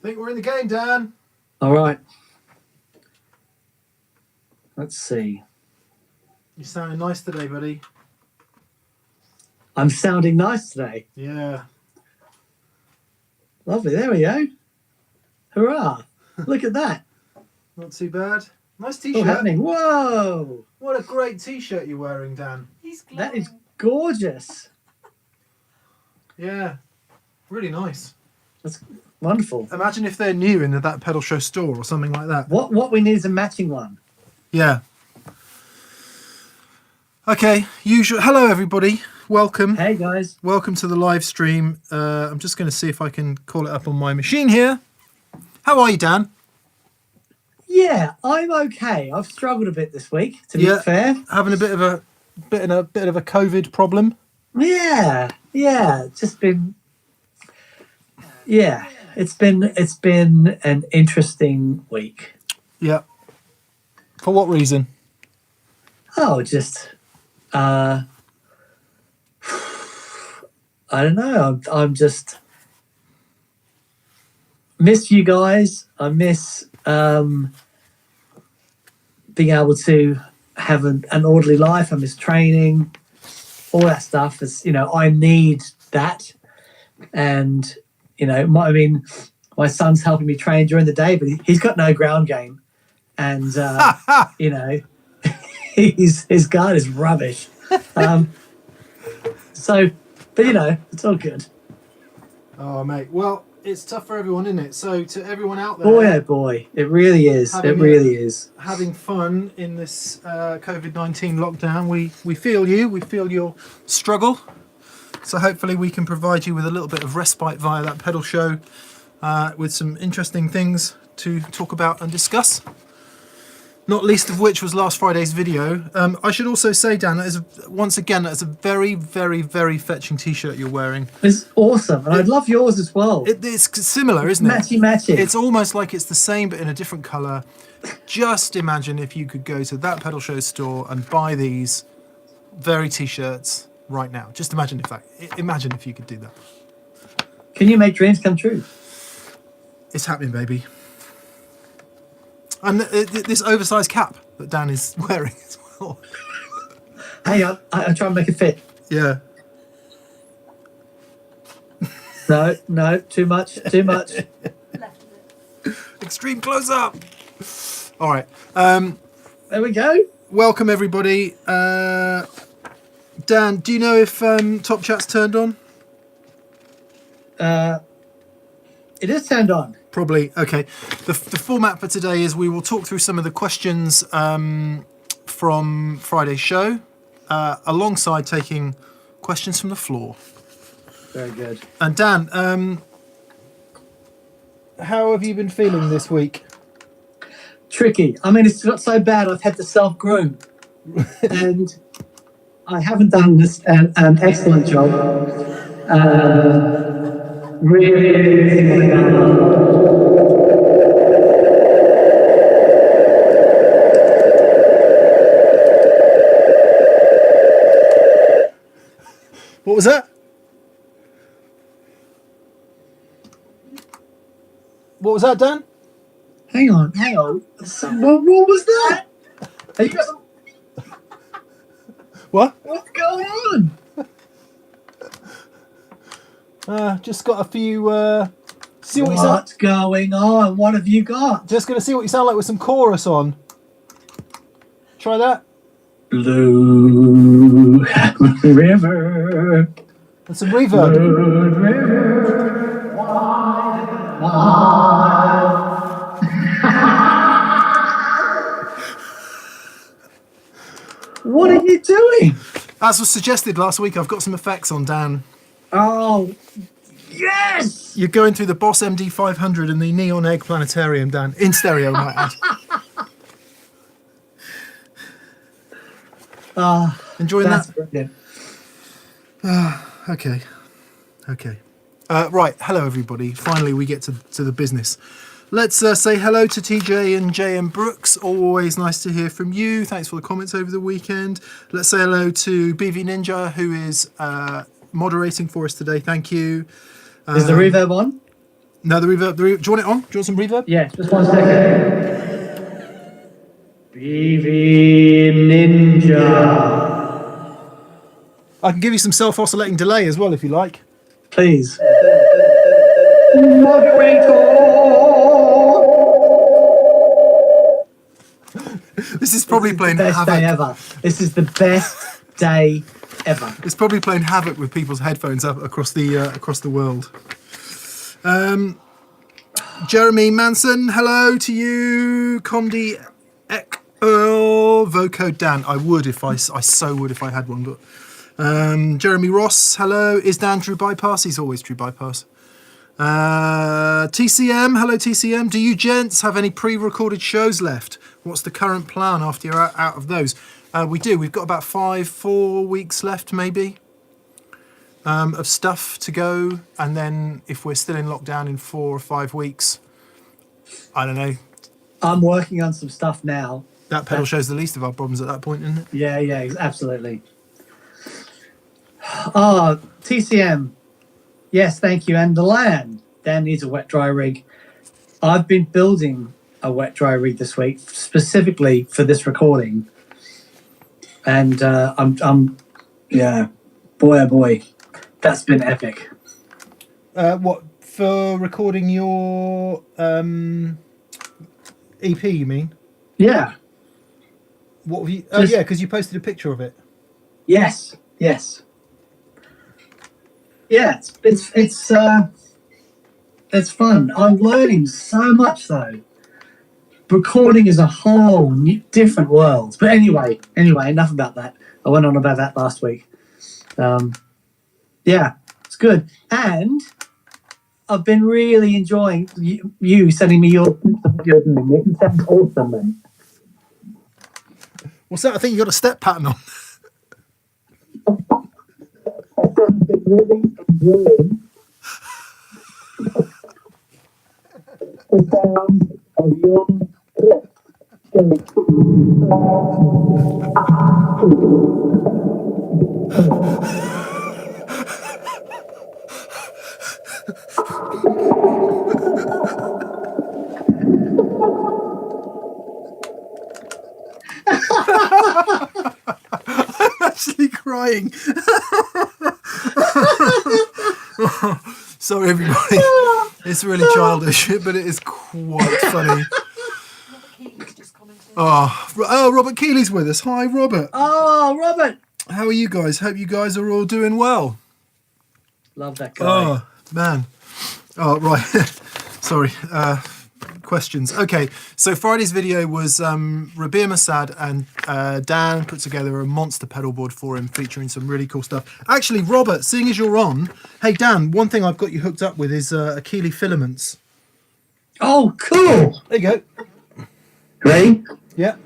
think we're in the game, Dan. All right. Let's see. You're sounding nice today, buddy. I'm sounding nice today. Yeah. Lovely. There we go. Hurrah. Look at that. Not too bad. Nice What's t-shirt. happening? Whoa. What a great t-shirt you're wearing, Dan. He's glowing. That is gorgeous. Yeah. Really nice. That's wonderful. Imagine if they're new in that pedal show store or something like that. What we need is a matching one. Yeah. Okay. Usual. Hello, everybody. Welcome. Hey, guys. Welcome to the live stream. I'm just going to see if I can call it up on my machine here. How are you, Dan? Yeah, I'm okay. I've struggled a bit this week, to be fair. Having a bit of a COVID problem. Yeah. Just been. Yeah, it's been an interesting week. Yeah. For what reason? Oh, just I don't know. I'm just miss you guys. I miss being able to have an orderly life. I miss training, all that stuff. Is I need that, and my son's helping me train during the day, but he's got no ground game, and his guard is rubbish. But it's all good. Oh, mate. Well, it's tough for everyone, isn't it? So to everyone out there, Boy, oh boy, it really is. Having fun in this COVID-19 lockdown. We feel you. We feel your struggle. So hopefully we can provide you with a little bit of respite via that pedal show, with some interesting things to talk about and discuss. Not least of which was last Friday's video. I should also say, Dan, that is a very, very, very fetching t-shirt you're wearing. It's awesome. And I'd love yours as well. It's similar, isn't it? Matchy. It's almost like it's the same but in a different colour. Just imagine if you could go to that pedal show store and buy these very t-shirts right now. Just imagine if you could do that. Can you make dreams come true? It's happening, baby. And this oversized cap that Dan is wearing as well. Hey, I try and make it fit. Yeah. No, too much. Extreme close up. All right. There we go. Welcome, everybody. Dan, do you know if Top Chat's turned on? It is turned on. Probably. Okay. The format for today is we will talk through some of the questions from Friday's show, alongside taking questions from the floor. Very good. And Dan, how have you been feeling this week? Tricky. I mean, it's not so bad. I've had to self-groom. And I haven't done an excellent job. Really. What was that? What was that, Dan? Hang on. What was that? Are you guys... What? What's going on? Just got a few. See what you What's sound. going on? What have you got? Just gonna see what you sound like with some chorus on. Try that. Blue river. And some reverb. Blue river. What are you doing? As was suggested last week, I've got some effects on, Dan. Oh, yes! You're going through the Boss MD 500 and the Neon Egg Planetarium, Dan. In stereo, might add. Enjoying That's that? brilliant. Okay. Right, hello everybody. Finally we get to the business. Let's say hello to TJ and JM Brooks. Always nice to hear from you. Thanks for the comments over the weekend. Let's say hello to BV Ninja, who is moderating for us today. Thank you. Is the reverb on? No, the reverb. Do you want it on? Do you want some reverb? Yeah, just 1 second. BV Ninja. I can give you some self-oscillating delay as well if you like. Please. Moderator. This is probably playing best havoc. day ever. This is the best day ever. It's probably playing havoc with people's headphones up across the world. Jeremy Manson, hello to you. Condi Ek Earl Voco Dan. I so would if I had one. But Jeremy Ross, hello. Is Dan True Bypass? He's always True Bypass. TCM, hello TCM. Do you gents have any pre-recorded shows left? What's the current plan after you're out of those? We do. We've got about 4 weeks left, maybe, of stuff to go. And then if we're still in lockdown in 4 or 5 weeks, I don't know. I'm working on some stuff now. That pedal shows the least of our problems at that point, isn't it? Yeah, absolutely. Oh, TCM. Yes, thank you. And the land. Dan needs a wet dry rig. I've been building a wet dry rig this week specifically for this recording. And yeah, boy, oh boy, that's been epic. What, for recording your EP, you mean? Yeah. What have you? Oh, yeah, because you posted a picture of it. Yes. Yeah, it's fun. I'm learning so much though. Recording is a whole different world. But anyway, enough about that. I went on about that last week. Yeah, it's good. And I've been really enjoying you sending me your it sounds awesome, man. What's that? I think you got a step pattern on. I've been really enjoying the sound of your I'm actually crying. Sorry, everybody. It's really childish, but it is quite funny. Oh, Robert Keeley's with us. Hi, Robert. Oh, Robert. How are you guys? Hope you guys are all doing well. Love that guy. Oh, man. Oh, right. Sorry. Questions. Okay, so Friday's video was Revere Masad and Dan put together a monster pedal board for him featuring some really cool stuff. Actually, Robert, seeing as you're on, hey Dan, one thing I've got you hooked up with is Keeley filaments. Oh, cool. There you go. Ready? Yeah.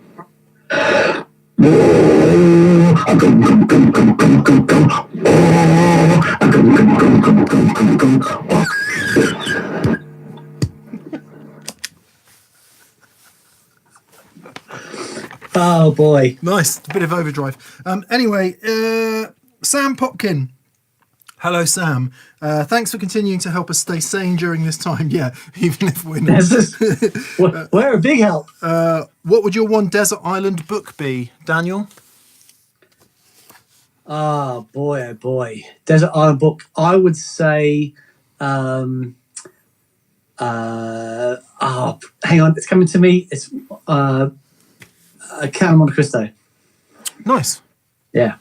Oh boy. Nice. A bit of overdrive. Anyway, Sam Popkin. Hello, Sam. Thanks for continuing to help us stay sane during this time. Yeah, even if we're not. We're a big help. What would your one desert island book be, Daniel? Oh boy. Desert Island book. I would say hang on, it's coming to me. It's Count of Monte Cristo. Nice. Yeah.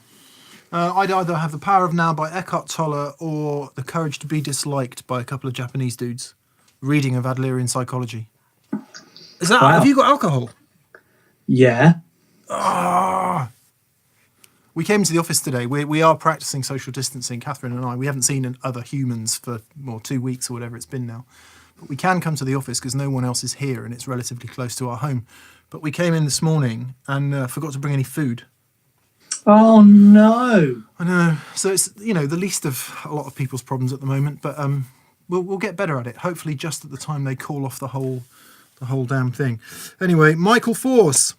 I'd either have The Power of Now by Eckhart Tolle or The Courage to Be Disliked by a couple of Japanese dudes. Reading of Adlerian psychology. Is that? Wow. Have you got alcohol? Yeah. We came to the office today. We are practicing social distancing, Katherine and I. We haven't seen other humans for 2 weeks or whatever it's been now. But we can come to the office because no one else is here and it's relatively close to our home. But we came in this morning and forgot to bring any food. Oh no. I know. So it's, the least of a lot of people's problems at the moment. But we'll get better at it. Hopefully just at the time they call off the whole damn thing. Anyway, Michael Force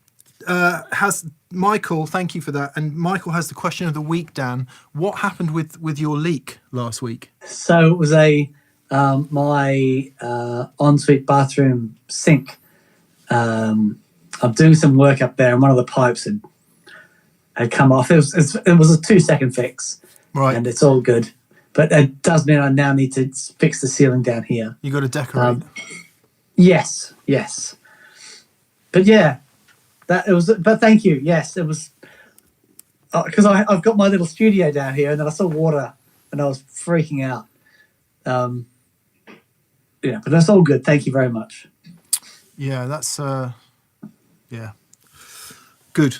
Michael, thank you for that. And Michael has the question of the week, Dan. What happened with your leak last week? So it was a my ensuite bathroom sink. I'm doing some work up there, and one of the pipes had come off. It was a 2-second fix, Right. and it's all good. But it does mean I now need to fix the ceiling down here. You got to decorate. Yes. But yeah, that it was. But thank you. Yes, it was because I've got my little studio down here, and then I saw water, and I was freaking out. Yeah, but that's all good. Thank you very much. Yeah, that's good.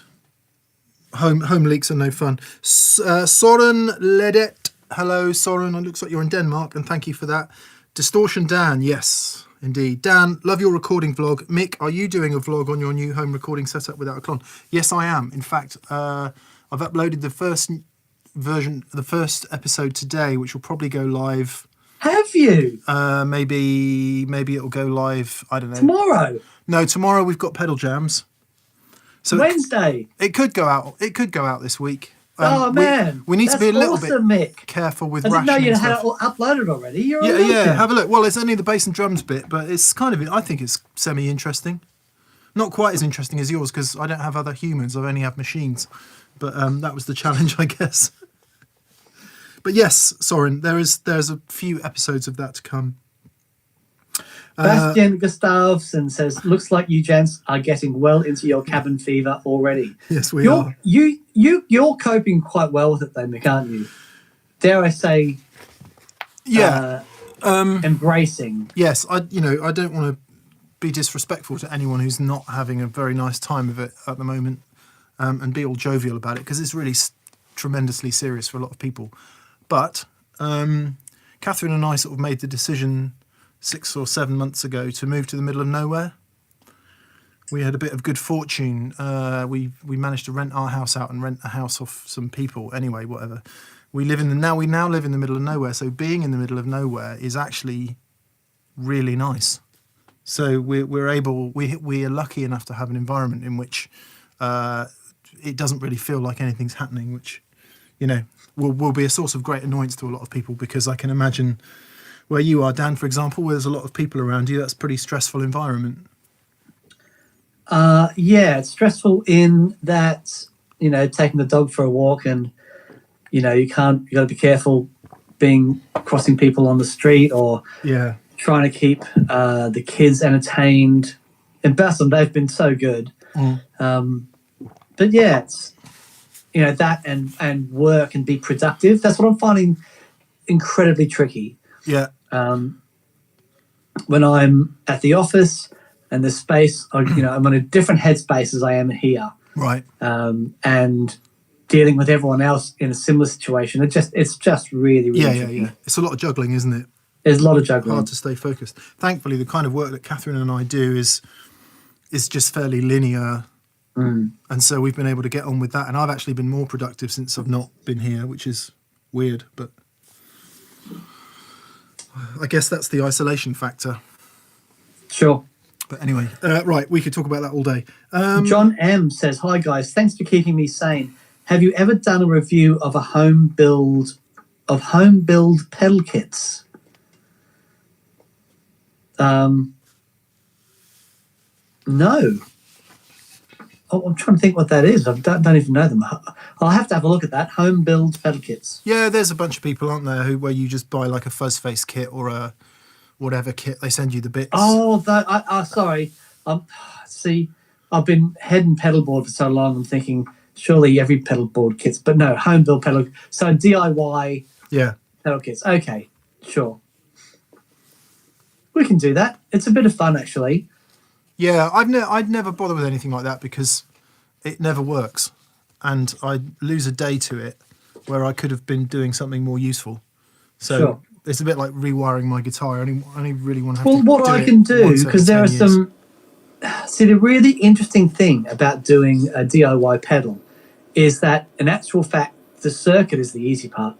Home leaks are no fun. Soren Ledet, hello Soren. It looks like you're in Denmark, and thank you for that. Distortion Dan, yes, indeed. Dan, love your recording vlog. Mick, are you doing a vlog on your new home recording setup without a clone? Yes, I am. In fact, I've uploaded the first version, the first episode today, which will probably go live. Have you? Maybe it'll go live. I don't know. Tomorrow? No, tomorrow we've got pedal jams. So Wednesday. It could go out. It could go out this week. Man, we need to be a little bit Mick. careful with. I didn't know rationing you had it stuff. all uploaded already. You're Yeah. Have a look. Well, it's only the bass and drums bit, but it's kind of. I think it's semi-interesting. Not quite as interesting as yours because I don't have other humans. I only have machines. But that was the challenge, I guess. But yes, Soren, there's a few episodes of that to come. Bastian Gustavsson says, "Looks like you gents are getting well into your cabin fever already." Yes, we are. You're coping quite well with it, though, Mick, aren't you? Dare I say? Yeah. Embracing. Yes, I don't want to be disrespectful to anyone who's not having a very nice time of it at the moment, and be all jovial about it because it's really tremendously serious for a lot of people. But Katherine and I sort of made the decision 6 or 7 months ago to move to the middle of nowhere. We had a bit of good fortune. We managed to rent our house out and rent a house off some people. Anyway, whatever. We now live in the middle of nowhere. So being in the middle of nowhere is actually really nice. So we are lucky enough to have an environment in which it doesn't really feel like anything's happening, which will be a source of great annoyance to a lot of people because I can imagine. Where you are, Dan, for example, where there's a lot of people around you, that's a pretty stressful environment. Yeah, it's stressful in that, taking the dog for a walk and, you got to be careful crossing people on the street or trying to keep the kids entertained. In Bassam, they've been so good. But yeah, it's, that and work and be productive. That's what I'm finding incredibly tricky. Yeah. When I'm at the office and the space, I'm on a different headspace as I am here. Right. And dealing with everyone else in a similar situation, it's just really, really tricky. Yeah. It's a lot of juggling, isn't it? There's a lot of juggling. Hard to stay focused. Thankfully, the kind of work that Katherine and I do is just fairly linear. And so we've been able to get on with that. And I've actually been more productive since I've not been here, which is weird, but I guess that's the isolation factor. Sure. But anyway, right, we could talk about that all day. John M says, "Hi guys, thanks for keeping me sane. Have you ever done a review of home build pedal kits?" No. I'm trying to think what that is. I don't even know them. I'll have to have a look at that. Home build pedal kits. Yeah, there's a bunch of people, aren't there, where you just buy like a fuzz face kit or a whatever kit. They send you the bits. Oh, sorry. See, I've been head and pedal board for so long. I'm thinking surely every pedal board kits, but no, home build pedal. So DIY. Yeah. Pedal kits. Okay, sure. We can do that. It's a bit of fun, actually. Yeah, I'd never bother with anything like that because it never works, and I lose a day to it where I could have been doing something more useful. So sure. It's a bit like rewiring my guitar. I only really want to have well, to what do I it can do, once because there every are 10 years. See, the really interesting thing about doing a DIY pedal is that, in actual fact, the circuit is the easy part.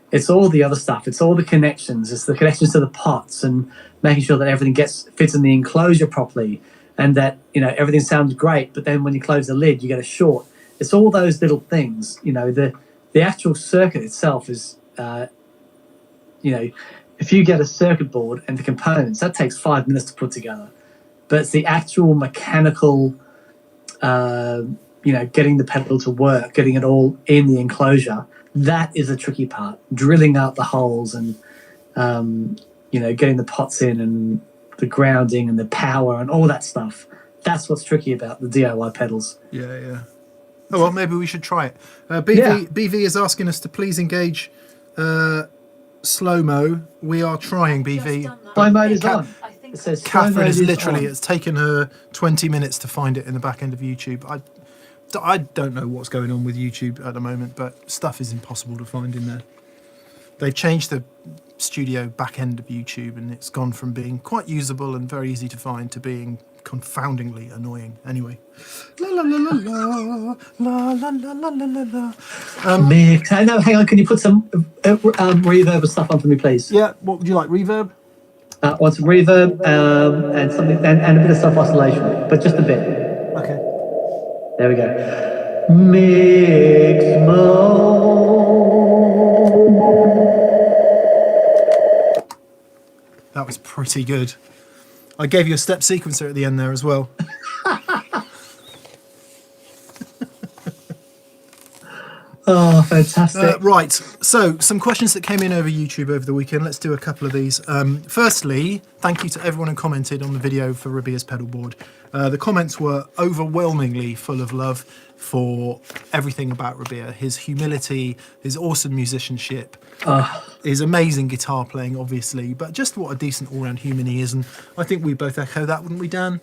It's all the other stuff. It's all the connections. It's the connections to the pots and making sure that everything fits in the enclosure properly and that, everything sounds great, but then when you close the lid, you get a short. It's all those little things. The actual circuit itself is if you get a circuit board and the components, that takes 5 minutes to put together. But it's the actual mechanical, getting the pedal to work, getting it all in the enclosure. That is the tricky part. Drilling out the holes and, getting the pots in and the grounding and the power and all that stuff. That's what's tricky about the DIY pedals. Yeah. Oh, well, maybe we should try it. BV is asking us to please engage slow-mo. We are trying, BV. Slow mode is on. It says Katherine is literally, it's taken her 20 minutes to find it in the back end of YouTube. I don't know what's going on with YouTube at the moment, but stuff is impossible to find in there. They've changed the studio back end of YouTube, and it's gone from being quite usable and very easy to find to being confoundingly annoying. Anyway. La la la la la la la la la la la. No, hang on. Can you put some reverb and stuff on for me, please? Yeah. What would you like? Reverb? I want some reverb and something and a bit of self oscillation, but just a bit. Okay. There we go. Mix mode. That was pretty good. I gave you a step sequencer at the end there as well. Oh, fantastic. Right, so some questions that came in over YouTube over the weekend. Let's do a couple of these. Firstly, thank you to everyone who commented on the video for Revere's pedalboard. The comments were overwhelmingly full of love for everything about Revere. His humility, his awesome musicianship, his amazing guitar playing, obviously, but just what a decent all-round human he is. And I think we both echo that, wouldn't we, Dan?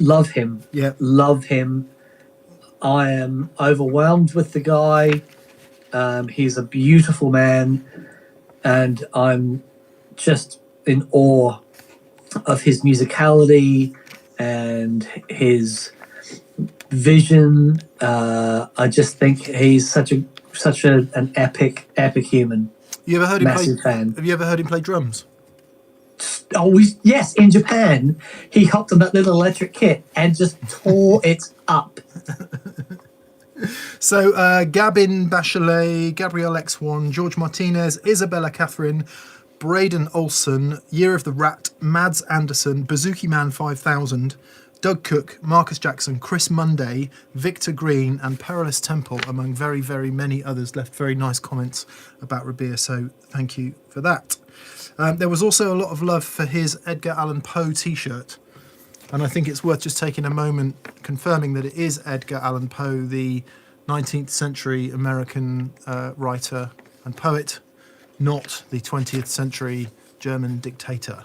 Love him. Yeah. Love him. I am overwhelmed with the guy. He's a beautiful man, and I'm just in awe of his musicality and his vision. I just think he's such an epic human. You ever heard him Massive play? fan. Have you ever heard him play drums? Oh, yes, in Japan, he hopped on that little electric kit and just tore it up. So, Gabin Bachelet, Gabrielle X1, George Martinez, Isabella Catherine, Braden Olson, Year of the Rat, Mads Anderson, Bazooki Man 5000, Doug Cook, Marcus Jackson, Chris Munday, Victor Green, and Perilous Temple, among very, very many others, left very nice comments about Revere, so thank you for that. There was also a lot of love for his Edgar Allan Poe t-shirt, and I think it's worth just taking a moment confirming that it is Edgar Allan Poe, the 19th century American writer and poet, not the 20th century German dictator.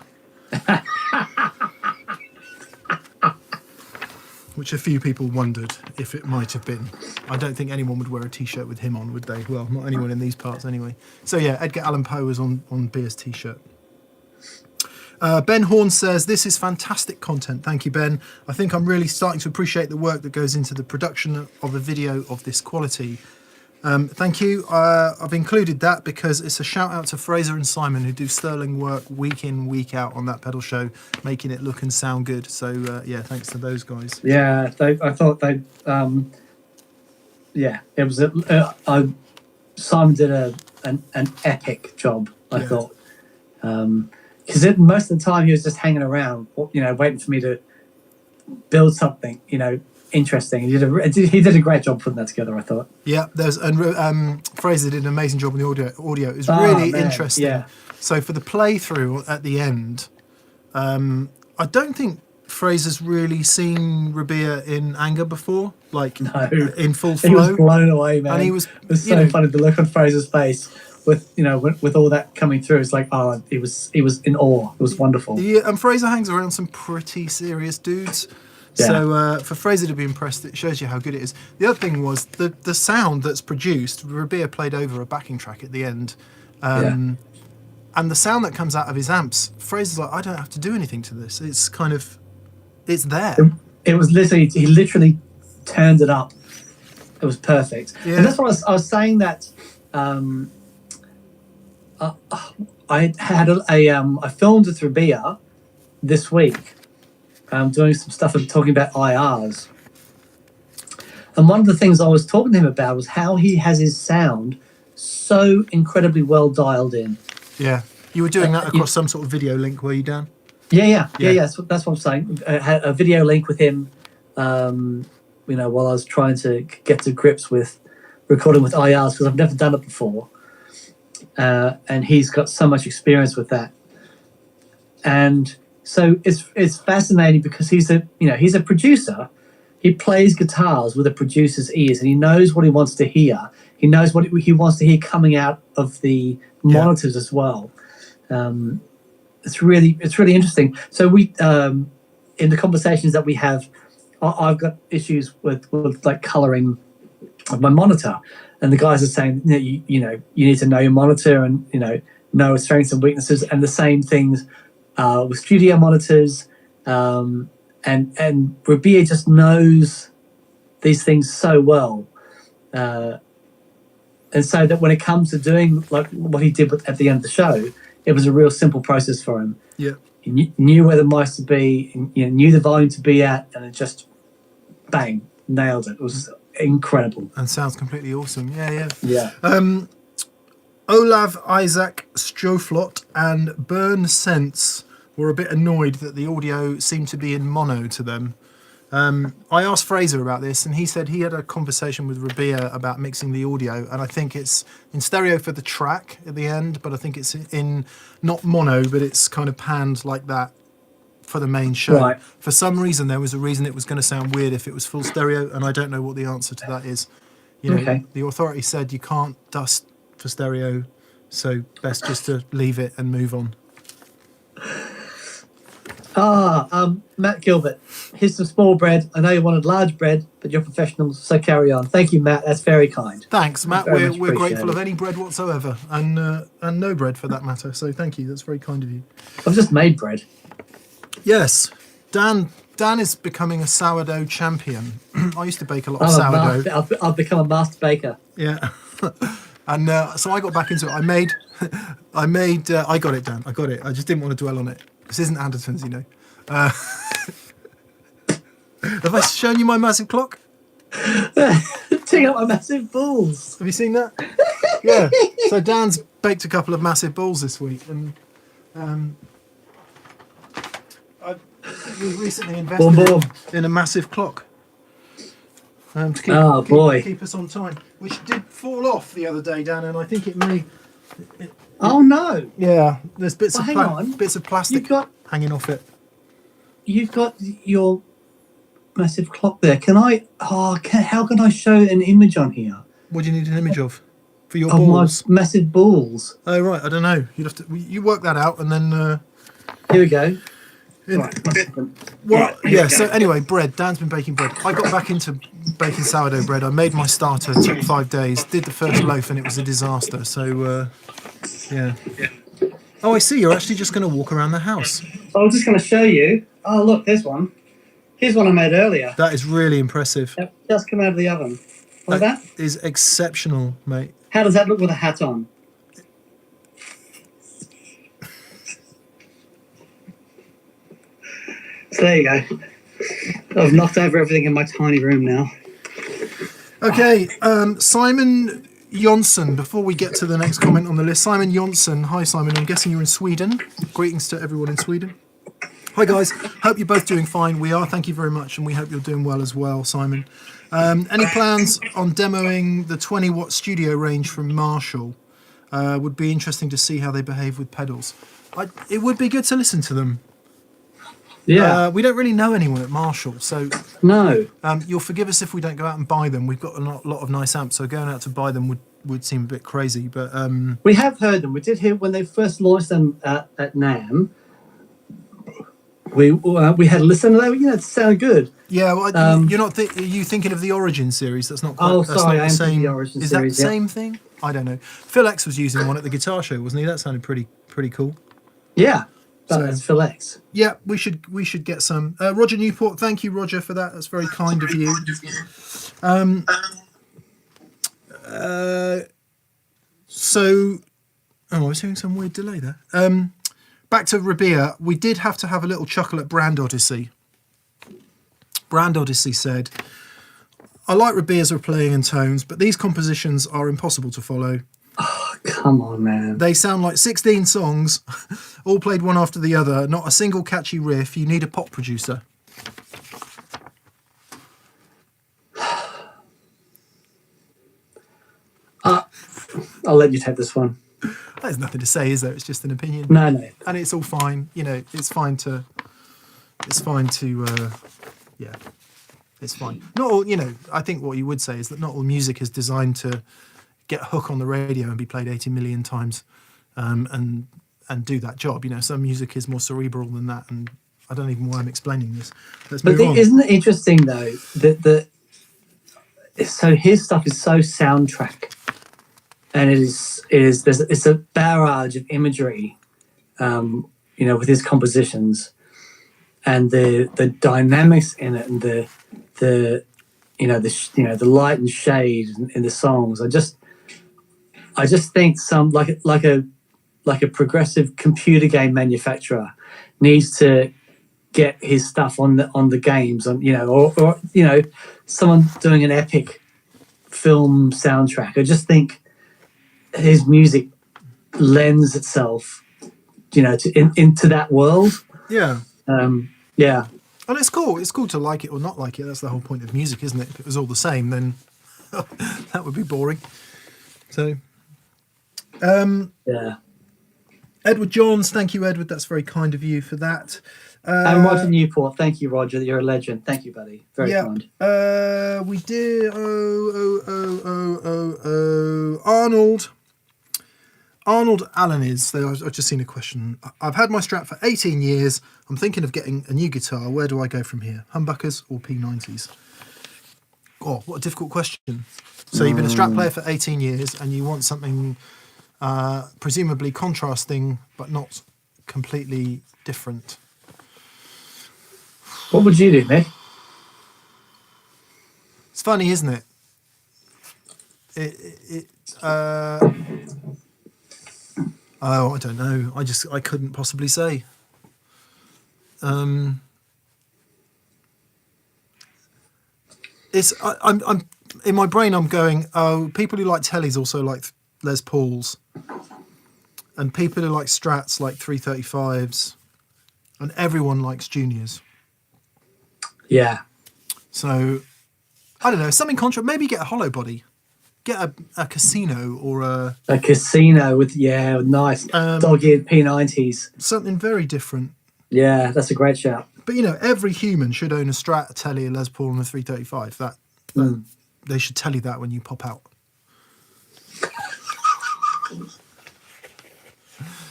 Which a few people wondered if it might have been. I don't think anyone would wear a t-shirt with him on, would they? Well, not anyone in these parts anyway. So yeah, Edgar Allan Poe was on Beer's t-shirt. Ben Horn says, this is fantastic content. Thank you, Ben. I think I'm really starting to appreciate the work that goes into the production of a video of this quality. Thank you. I've included that because it's a shout out to Fraser and Simon, who do sterling work week in, week out on that pedal show, making it look and sound good. So yeah, thanks to those guys. Yeah, I thought they, it was, Simon did an epic job, I thought. Because most of the time he was just hanging around, waiting for me to build something, interesting. He did a great job putting that together, I thought. Yeah, Fraser did an amazing job on the audio. It was really interesting. Yeah. So for the playthrough at the end, I don't think Fraser's really seen Revere in anger before, in full flow. He was blown away, man. And it was so funny, the look on Fraser's face with all that coming through. It's like, he was in awe. It was wonderful. Yeah, and Fraser hangs around some pretty serious dudes. Yeah. So for Fraser to be impressed, it shows you how good it is. The other thing was the sound that's produced. Revere played over a backing track at the end, and the sound that comes out of his amps. Fraser's like, I don't have to do anything to this. It's it's there. It was literally, he literally turned it up. It was perfect. Yeah. And that's what I was saying that. I had I filmed with Revere this week. Doing some stuff and talking about IRs. And one of the things I was talking to him about was how he has his sound so incredibly well dialed in. Yeah. You were doing that across some sort of video link, were you, Dan? Yeah. That's what I'm saying. I had a video link with him, while I was trying to get to grips with recording with IRs, because I've never done it before. And he's got so much experience with that. And so it's fascinating because he's a producer. He plays guitars with a producer's ears, and he knows what he wants to hear. He knows what he wants to hear coming out of the monitors as well. It's really interesting. So we, in the conversations that we have, I've got issues with like coloring of my monitor, and the guys are saying, you need to know your monitor and know its strengths and weaknesses, and the same things with studio monitors. And Revere just knows these things so well. And so that when it comes to doing like what he did at the end of the show, it was a real simple process for him. Yeah. He knew where the mics to be, knew the volume to be at, and it just, bang, nailed it. It was incredible. And sounds completely awesome. Yeah. Yeah. Olav Isaac Stroflot and Burn Sense were a bit annoyed that the audio seemed to be in mono to them. I asked Fraser about this, and he said he had a conversation with Revere about mixing the audio, and I think it's in stereo for the track at the end, but I think it's in not mono, but it's kind of panned like that for the main show. Right. For some reason, there was a reason it was going to sound weird if it was full stereo, and I don't know what the answer to that is. Okay. The authority said you can't dust for stereo, so best just to leave it and move on. Matt Gilbert, here's some small bread. I know you wanted large bread, but you're professionals, so carry on. Thank you, Matt. That's very kind. Thanks, Matt. Very We're grateful of any bread whatsoever, and no bread for that matter. So thank you. That's very kind of you. I've just made bread. Yes, Dan is becoming a sourdough champion. I used to bake a lot of sourdough. I've become a master baker. Yeah, and so I got back into it. I got it, Dan. I got it. I just didn't want to dwell on it. This isn't Anderton's, Have I shown you my massive clock? Check out my massive balls. Have you seen that? Yeah. So Dan's baked a couple of massive balls this week, and we recently invested in a massive clock to keep us on time, which did fall off the other day, Dan, and I think it may. Oh no! Yeah, there's bits of plastic hanging off it. You've got your massive clock there. How can I show an image on here? What do you need an image of? For your balls? My massive balls. Oh right, I don't know. You'd have to. You work that out, and then. Here we go. So anyway, bread. Dan's been baking bread. I got back into baking sourdough bread. I made my starter. It took 5 days. Did the first loaf, and it was a disaster. So. Yeah. Oh, I see. You're actually just going to walk around the house. I was just going to show you. Oh, look, there's one. Here's one I made earlier. That is really impressive. Yep, just come out of the oven. Like that? Is exceptional, mate. How does that look with a hat on? So there you go. I've knocked over everything in my tiny room now. Okay, Simon Jonsson, before we get to the next comment on the list. Simon Jonsson. Hi, Simon. I'm guessing you're in Sweden. Greetings to everyone in Sweden. Hi, guys. Hope you're both doing fine. We are. Thank you very much. And we hope you're doing well as well, Simon. Any plans on demoing the 20-watt studio range from Marshall? Would be interesting to see how they behave with pedals. It would be good to listen to them. Yeah. We don't really know anyone at Marshall, so no. You'll forgive us if we don't go out and buy them. We've got a lot of nice amps, so going out to buy them would seem a bit crazy. But we have heard them. We did hear when they first launched them at NAMM. We had a listen to them. It sounded good. Yeah, well, you're not. Are you thinking of the Origin series? That's not. Quite, oh, that's sorry, not the same. The Origin is series, that the same thing? I don't know. Phil X was using one at the guitar show, wasn't he? That sounded pretty cool. Yeah. That's Phil X. Yeah, we should get some. Roger Newport, thank you, Roger, for that. That's very kind of you. I was hearing some weird delay there. Back to Revere, we did have to have a little chuckle at Brand Odyssey. Brand Odyssey said, I like Revere's playing and tones, but these compositions are impossible to follow. Come on, man. They sound like 16 songs, all played one after the other, not a single catchy riff. You need a pop producer. I'll let you take this one. There's nothing to say, is there? It's just an opinion. No, no. And it's all fine. You know, it's fine to, yeah, it's fine. Not all, you know, I think what you would say is that not all music is designed to get a hook on the radio and be played 80 million times and do that job. You know, some music is more cerebral than that. And I don't even know why I'm explaining this. Let's move on. Isn't it interesting, though, that so his stuff is so soundtrack. And it's a barrage of imagery, you know, with his compositions, and the dynamics in it, and the light and shade in the songs. I just think some like a progressive computer game manufacturer needs to get his stuff on the games, or you know, someone doing an epic film soundtrack. I just think his music lends itself, you know, into that world. Yeah. Yeah. And it's cool. It's cool to like it or not like it. That's the whole point of music, isn't it? If it was all the same, then that would be boring. So, Yeah. Edward Johns, thank you, Edward. That's very kind of you for that. And Roger Newport, thank you, Roger. You're a legend. Thank you, buddy. Very kind. We did. Arnold Allen is. I've just seen a question. I've had my Strat for 18 years. I'm thinking of getting a new guitar. Where do I go from here? Humbuckers or P90s? Oh, what a difficult question. So you've been a Strat player for 18 years and you want something presumably contrasting but not completely different. What would you do, Nick? It's funny, isn't it? Oh, I don't know. I couldn't possibly say. I'm in my brain. I'm going. Oh, people who like tellies also like Les Pauls, and people who like Strats like 335s, and everyone likes Juniors. Yeah. So I don't know. Something maybe get a hollow body. Get a Casino or a Casino with nice dog-eared P90s. Something very different. Yeah, that's a great shout. But you know, every human should own a Strat, a Telly, a Les Paul, and a 335. That they should tell you that when you pop out.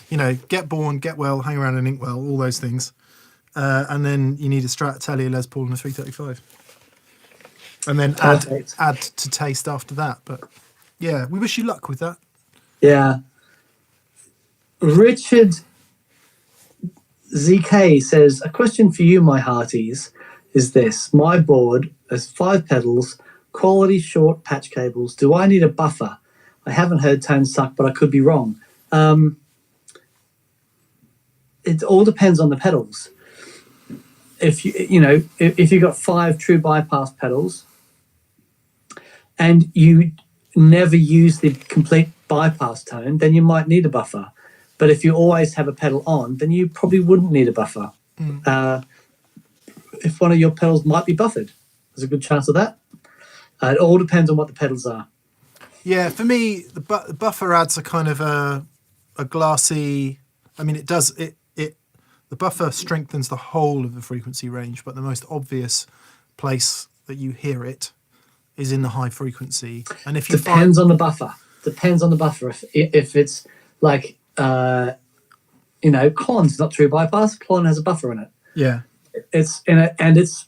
You know, get born, get well, hang around in Inkwell, all those things, and then you need a Strat, a Telly, a Les Paul, and a 335. And then add to taste after that. But yeah, we wish you luck with that. Yeah. Richard ZK says, a question for you, my hearties, is this. My board has 5 pedals, quality short patch cables. Do I need a buffer? I haven't heard tones suck, but I could be wrong. It all depends on the pedals. If you've got 5 true bypass pedals, and you never use the complete bypass tone, then you might need a buffer. But if you always have a pedal on, then you probably wouldn't need a buffer. If one of your pedals might be buffered, there's a good chance of that. It all depends on what the pedals are. Yeah, for me, the buffer adds a kind of a glassy. I mean, it does it. The buffer strengthens the whole of the frequency range, but the most obvious place that you hear it is in the high frequency. And if you depends on the buffer. If it's like Klon's not true bypass. Klon has a buffer in it. Yeah, it's in it, and it's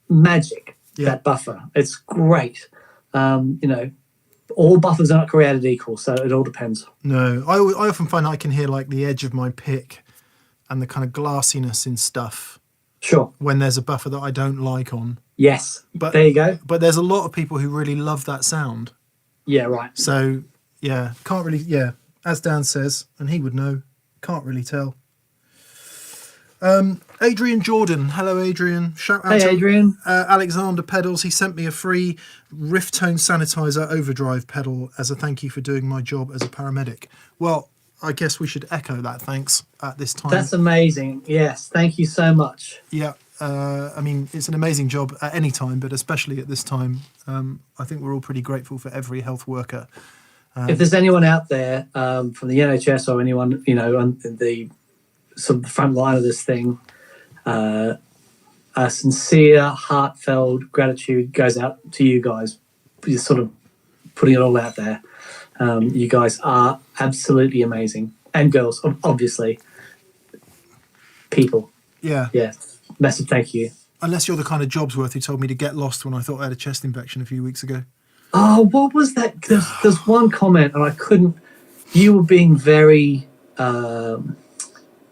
magic. Yeah. That buffer, it's great. All buffers are not created equal, so it all depends. No, I often find I can hear like the edge of my pick and the kind of glassiness in stuff. Sure. When there's a buffer that I don't like on. Yes. But there you go. But there's a lot of people who really love that sound. Yeah, right. So, yeah, can't really, as Dan says, and he would know, can't really tell. Adrian Jordan. Hello, Adrian. Shout out Hey, to Adrian. Alexander Pedals. He sent me a free Rift Tone Sanitizer Overdrive pedal as a thank you for doing my job as a paramedic. Well, I guess we should echo that thanks at this time. That's amazing. Yes, thank you so much. Yeah, I mean, it's an amazing job at any time, but especially at this time. I think we're all pretty grateful for every health worker. If there's anyone out there from the NHS or anyone, you know, on the sort of the front line of this thing, a sincere, heartfelt gratitude goes out to you guys. You're sort of putting it all out there. You guys are absolutely amazing. And girls, obviously. People. Yeah. Yeah. Massive thank you. Unless you're the kind of Jobsworth who told me to get lost when I thought I had a chest infection a few weeks ago. Oh, what was that? There's one comment, and I couldn't. You were being very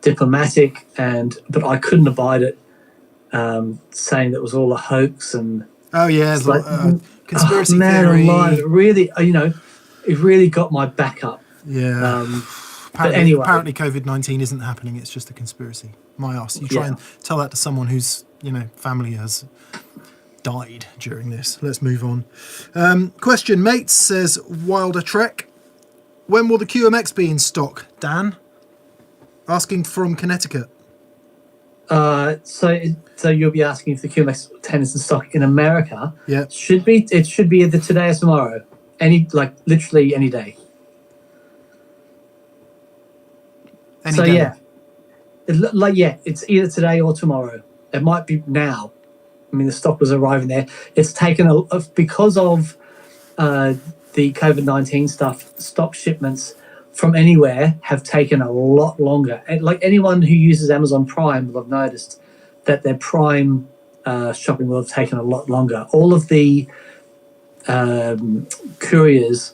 diplomatic, but I couldn't abide it. Saying that was all a hoax and. Oh yeah, like, conspiracy man theory. alive, it really, it really got my back up. Yeah. But anyway, apparently COVID-19 isn't happening. It's just a conspiracy. My ass. You try and tell that to someone whose family has died during this. Let's move on. Question. Mates says Wilder Trek. When will the QMX be in stock? Dan, asking from Connecticut. So you'll be asking if the QMX 10 is in stock in America? Yeah. It should be either today or tomorrow. Literally any day. Any day. It's either today or tomorrow. It might be now. I mean, the stock was arriving there. It's taken because of the COVID-19 stuff. Stock shipments from anywhere have taken a lot longer. And like anyone who uses Amazon Prime will have noticed that their Prime shopping will have taken a lot longer. All of the couriers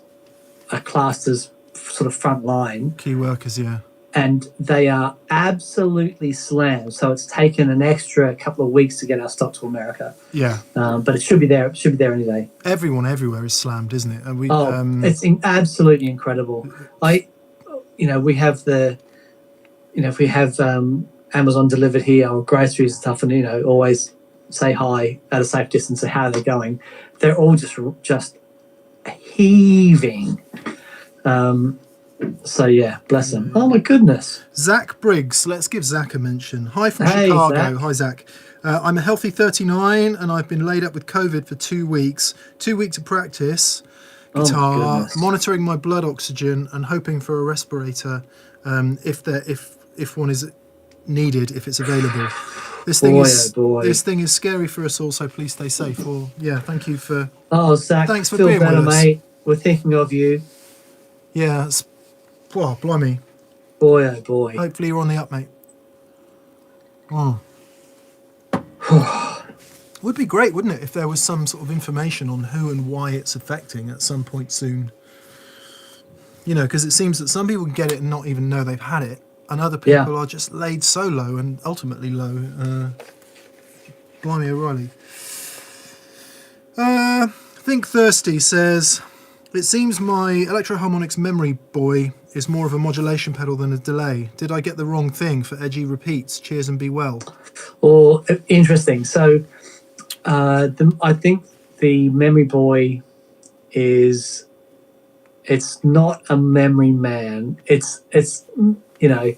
are classed as sort of frontline. Key workers, yeah. And they are absolutely slammed. So it's taken an extra couple of weeks to get our stock to America. Yeah. But it should be there. It should be there any day. Everyone everywhere is slammed, isn't it? And it's absolutely incredible. We have if we have Amazon delivered here or groceries and stuff, and always say hi at a safe distance and how they're going. They're all just heaving. So yeah, bless them. Oh my goodness. Zach Briggs, let's give Zach a mention. Hi from Chicago. Zach. Hi Zach. I'm a healthy 39 and I've been laid up with COVID for 2 weeks. 2 weeks of practice, guitar, monitoring my blood oxygen and hoping for a respirator if one is needed, if it's available. This thing is scary for us all, so please stay safe. Well, yeah, thank you for. Oh, Zach, thanks for being with us, mate. We're thinking of you. Yeah, well, blimey. Boy, oh boy. Hopefully you're on the up, mate. Oh. Would be great, wouldn't it, if there was some sort of information on who and why it's affecting at some point soon. Because it seems that some people can get it and not even know they've had it, and other people are just laid so low and ultimately low. Blimey O'Reilly. Think Thirsty says, it seems my Electro-Harmonix Memory Boy is more of a modulation pedal than a delay. Did I get the wrong thing for edgy repeats? Cheers and be well. Oh, interesting. So I think the Memory Boy it's not a memory man. It's it's in the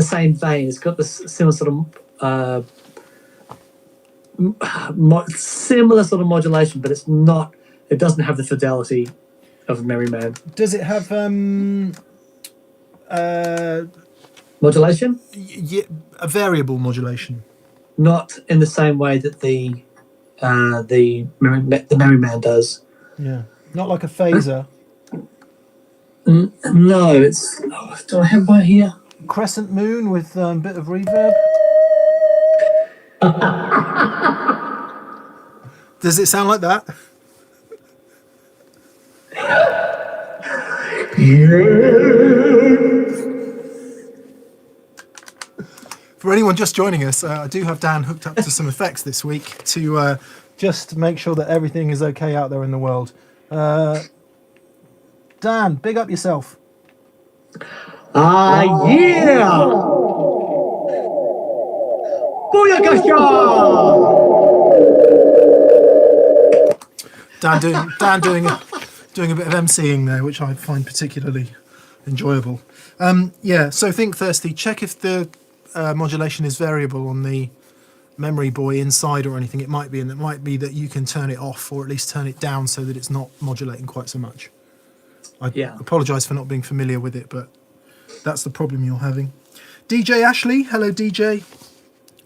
same vein. It's got the similar sort of similar sort of modulation, but it's not. It doesn't have the fidelity of a memory man. Does it have modulation? Yeah, a variable modulation. Not in the same way that the memory man does. Yeah, not like a phaser. No, it's. Do I have one here? Crescent moon with a bit of reverb. Does it sound like that? For anyone just joining us, I do have Dan hooked up to some effects this week to just make sure that everything is okay out there in the world. Dan, big up yourself. Yeah! Booyakasha! Dan doing a bit of MCing there, which I find particularly enjoyable. Yeah, so think Thirsty. Check if the modulation is variable on the memory boy inside or anything. It might be, and it might be that you can turn it off or at least turn it down so that it's not modulating quite so much. I apologise for not being familiar with it, but that's the problem you're having. DJ Ashley, hello DJ.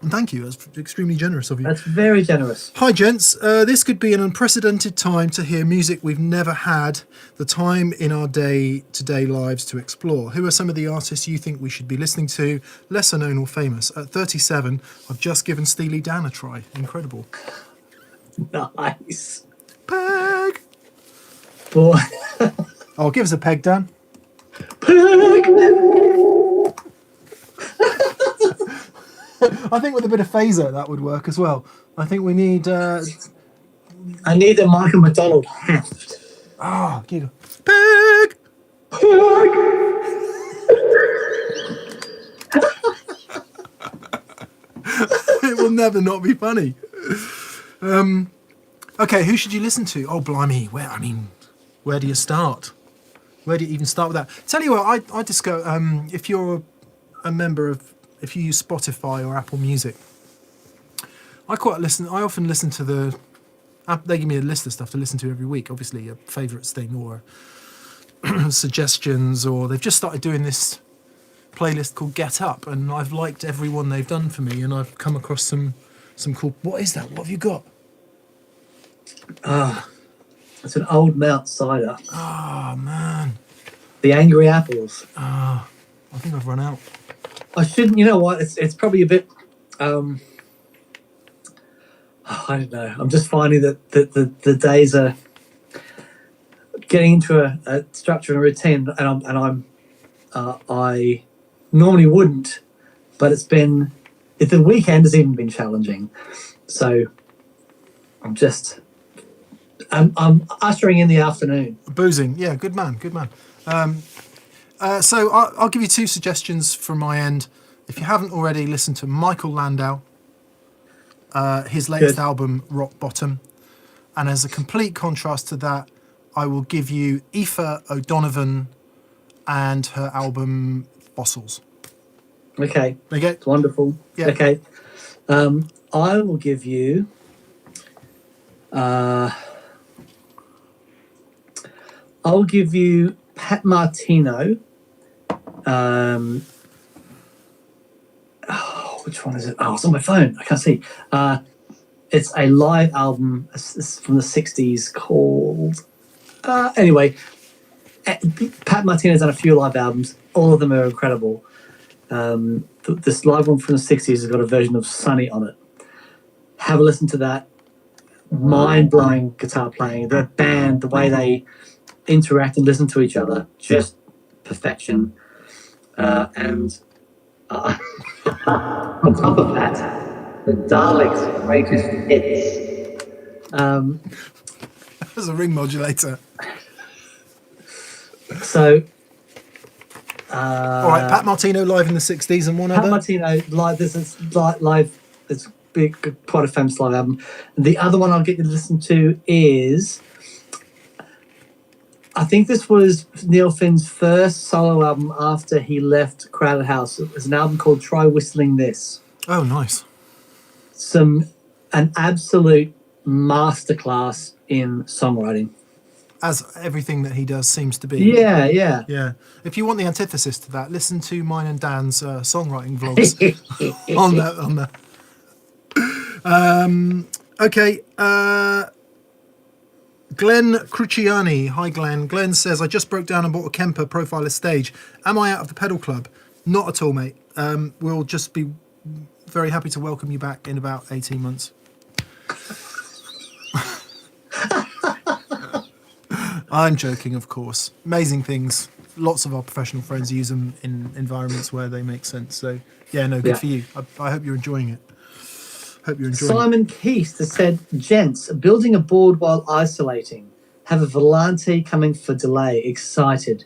And thank you, that's extremely generous of you. That's very generous. Hi gents, this could be an unprecedented time to hear music we've never had the time in our day-to-day lives to explore. Who are some of the artists you think we should be listening to, lesser known or famous? At 37, I've just given Steely Dan a try. Incredible. Nice. Peg! Boy. Oh, give us a peg, Dan. Peg! I think with a bit of phaser that would work as well. I think we need... I need a Michael McDonald heft. Ah, giggle. Peg! Peg! It will never not be funny. Okay, who should you listen to? Oh, blimey. Where do you start? Where do you even start with that? Tell you what, I just go, if you're a member of, if you use Spotify or Apple Music, I often listen to they give me a list of stuff to listen to every week, obviously a favourites thing or suggestions, or they've just started doing this playlist called Get Up, and I've liked every one they've done for me, and I've come across some cool, what is that? What have you got? It's an old Mount cider. Oh, man. The Angry Apples. I think I've run out. I shouldn't, you know what? It's probably a bit. I don't know. I'm just finding that the days are getting into a structure and a routine, and I normally wouldn't, but the weekend has even been challenging. So I'm ushering in the afternoon. Boozing, yeah, good man. So I'll give you two suggestions from my end. If you haven't already listened to Michael Landau, his latest album, Rock Bottom. And as a complete contrast to that, I will give you Aoife O'Donovan and her album Fossils. Okay. Okay. It's wonderful. Yeah. Okay. I will give you Pat Martino. Which one is it? Oh, it's on my phone. I can't see. It's a live album from the 60s called... anyway, Pat Martino's done a few live albums. All of them are incredible. This live one from the 60s has got a version of Sunny on it. Have a listen to that. Mind-blowing guitar playing. The band, the way they interact and listen to each other, just perfection. And on top of that, the Daleks' greatest hits. That was a ring modulator. So, all right, Pat Martino live in the 60s and one Pat other. Martino live. This is live. It's big, quite a famous live album. The other one I'll get you to listen to is, I think this was Neil Finn's first solo album after he left Crowded House. It was an album called Try Whistling This. Oh, nice. An absolute masterclass in songwriting. As everything that he does seems to be. Yeah. If you want the antithesis to that, listen to mine and Dan's songwriting vlogs on that. Okay. Glenn Cruciani. Hi, Glenn. Glenn says, I just broke down and bought a Kemper Profiler stage. Am I out of the pedal club? Not at all, mate. We'll just be very happy to welcome you back in about 18 months. I'm joking, of course. Amazing things. Lots of our professional friends use them in environments where they make sense. So, yeah, no, good for you. I hope you're enjoying it. Simon Keast has said, gents, building a board while isolating. Have a Volante coming for delay. Excited.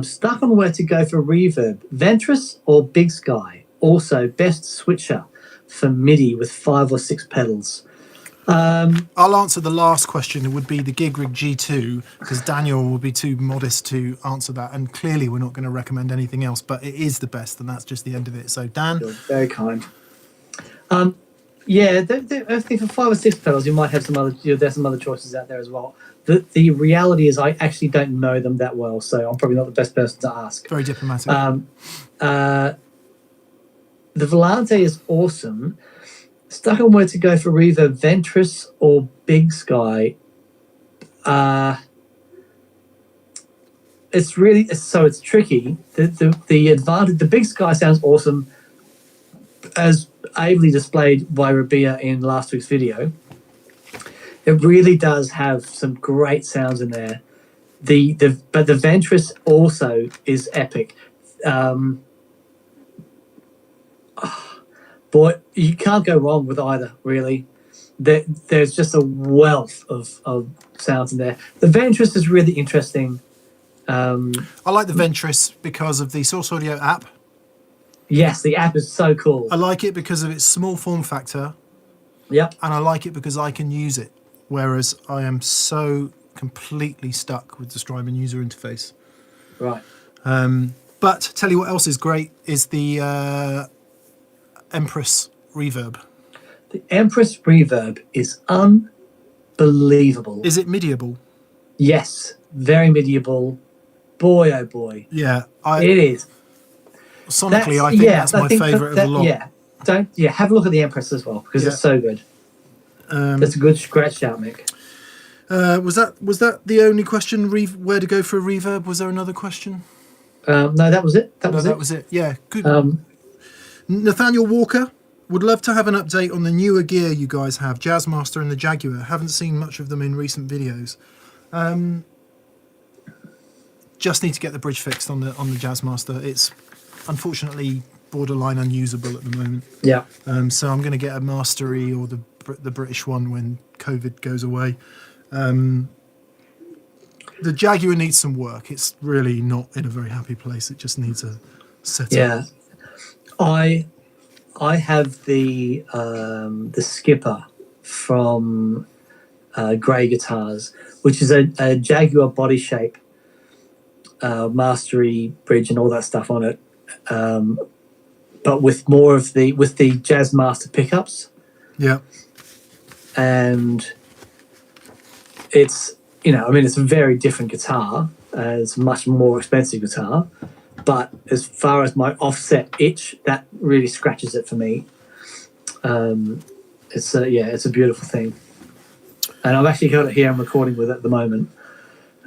Stuck on where to go for reverb. Ventress or Big Sky? Also, best switcher. for MIDI with 5 or 6 pedals? I'll answer the last question. It would be the Gig Rig G2, because Daniel will be too modest to answer that, and clearly we're not going to recommend anything else, but it is the best, and that's just the end of it. So Dan. You're very kind. Yeah, I think for 5 or 6 pedals, you might have some other. There's some other choices out there as well. The reality is, I actually don't know them that well, so I'm probably not the best person to ask. Very diplomatic. The Volante is awesome. Stuck on where to go for Reverb, Ventris or Big Sky. It's tricky. The advantage, the Big Sky sounds awesome, as ably displayed by Revere in last week's video. It really does have some great sounds in there. But the Ventris also is epic. Boy, you can't go wrong with either, really. There's just a wealth of sounds in there. The Ventris is really interesting. I like the Ventris because of the Source Audio app. Yes, the app is so cool. I like it because of its small form factor. Yep. And I like it because I can use it, whereas I am so completely stuck with the Strymon user interface. Right. But tell you what else is great is the Empress Reverb. The Empress Reverb is unbelievable. Is it MIDI-able? Yes, very MIDI-able. Boy, oh boy. Yeah. It is. Sonically, I think that's my favourite of the lot. Yeah, have a look at the Empress as well, because it's so good. That's a good scratch out, Mick. Was that the only question? Where to go for a reverb? Was there another question? No, that was it. That was it. Yeah, good. Nathaniel Walker would love to have an update on the newer gear you guys have, Jazzmaster and the Jaguar. Haven't seen much of them in recent videos. Just need to get the bridge fixed on the Jazzmaster. It's unfortunately borderline unusable at the moment. Yeah. So I'm going to get a Mastery or the British one when COVID goes away. The Jaguar needs some work. It's really not in a very happy place. It just needs a setup. Yeah. I have the Skipper from Grey Guitars, which is a Jaguar body shape, Mastery bridge and all that stuff on it, but with more of the Jazzmaster pickups. Yeah. And it's it's a very different guitar. It's a much more expensive guitar. But as far as my offset itch, that really scratches it for me. It's a beautiful thing. And I've actually got it here. I'm recording with it at the moment.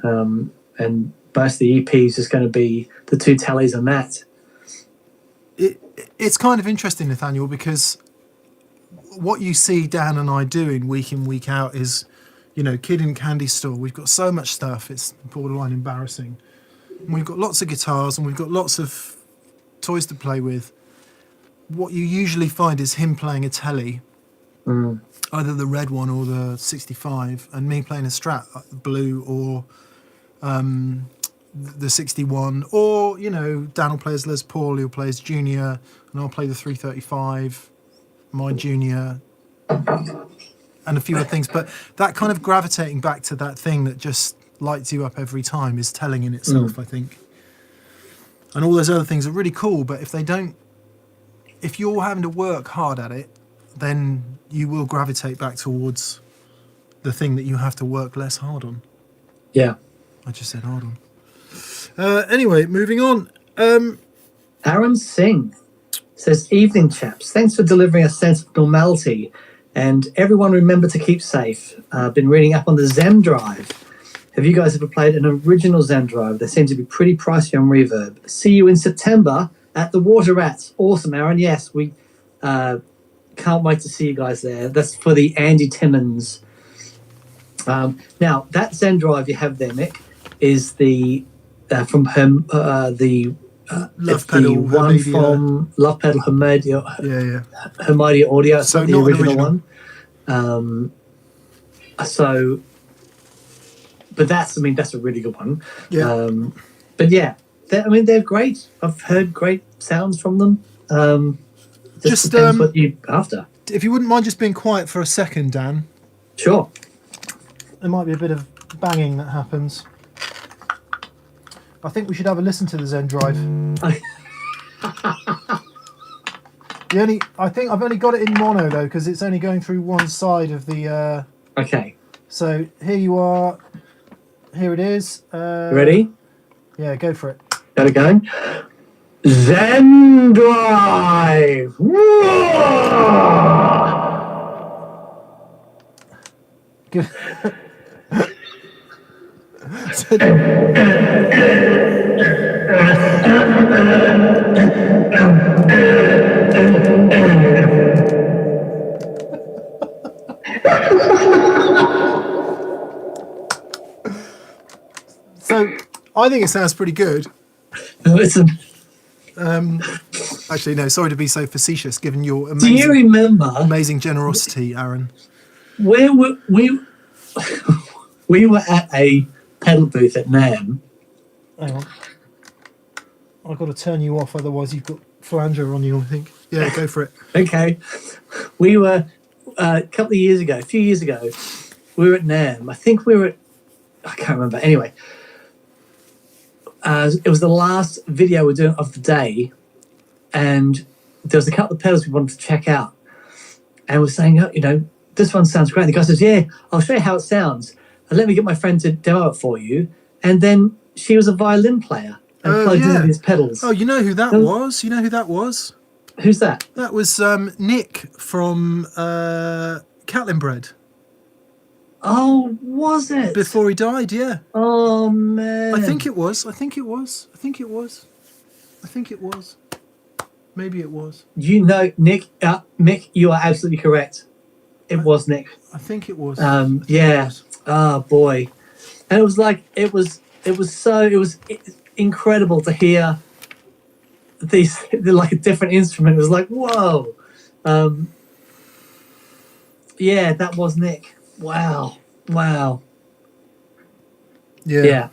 And most of the EP is just going to be the 2 tallies on that. It's kind of interesting, Nathaniel, because what you see Dan and I doing week in, week out is, kid in candy store. We've got so much stuff. It's borderline embarrassing. And we've got lots of guitars and we've got lots of toys to play with. What you usually find is him playing a telly, either the red one or the 65, and me playing a Strat, blue, or the 61, or Dan will play as Les Paul, he'll play as Junior, and I'll play the 335, my Junior, and a few other things. But that kind of gravitating back to that thing that just lights you up every time is telling in itself, I think. And all those other things are really cool, but if you're having to work hard at it, then you will gravitate back towards the thing that you have to work less hard on. Yeah. I just said hard on. Anyway, moving on. Aaron Singh says, "Evening, chaps. Thanks for delivering a sense of normality. And everyone remember to keep safe. I've been reading up on the Zen Drive. Have you guys ever played an original Zen Drive? They seem to be pretty pricey on Reverb. See you in September at the Water Rats." Awesome, Aaron. Yes, we can't wait to see you guys there. That's for the Andy Timmons. Now, that Zen Drive you have there, Mick, is the from him the Love Pedal, the one Hermedia. from Love Pedal Hermedia. Yeah. Hermedia Audio. It's So not the not an original original one. But that's a really good one. Yeah. But yeah, they're great. I've heard great sounds from them. Just depends what you after. If you wouldn't mind just being quiet for a second, Dan. Sure. There might be a bit of banging that happens. I think we should have a listen to the Zen Drive. I think I've only got it in mono though, because it's only going through one side of the. Okay. So here you are. Here it is. Ready? Yeah, go for it. Gotta go. Zen Drive. Good. So I think it sounds pretty good. Listen. Actually, no. Sorry to be so facetious, given your Do you remember amazing generosity, Aaron? where we were at a pedal booth at NAMM? Hang on. I've got to turn you off, otherwise you've got flanger on you, I think. Yeah, go for it. Okay. We were a few years ago, we were at NAMM. I think we were at, I can't remember. Anyway, it was the last video we're doing of the day, and there was a couple of pedals we wanted to check out. And we're saying, oh, this one sounds great. And the guy says, yeah, I'll show you how it sounds. And let me get my friend to demo it for you. And then she was a violin player and plugged into these pedals. Oh, you know who that was? You know who that was? Who's that? That was Nick from Catlin Bread. Oh, was it? Before he died, yeah. Oh, man. I think it was. Maybe it was. Nick, Mick, you are absolutely correct. It was Nick. I think it was. Yeah. Oh, boy. And it was incredible to hear like a different instrument. It was like, whoa. Yeah, that was Nick. Wow. Yeah.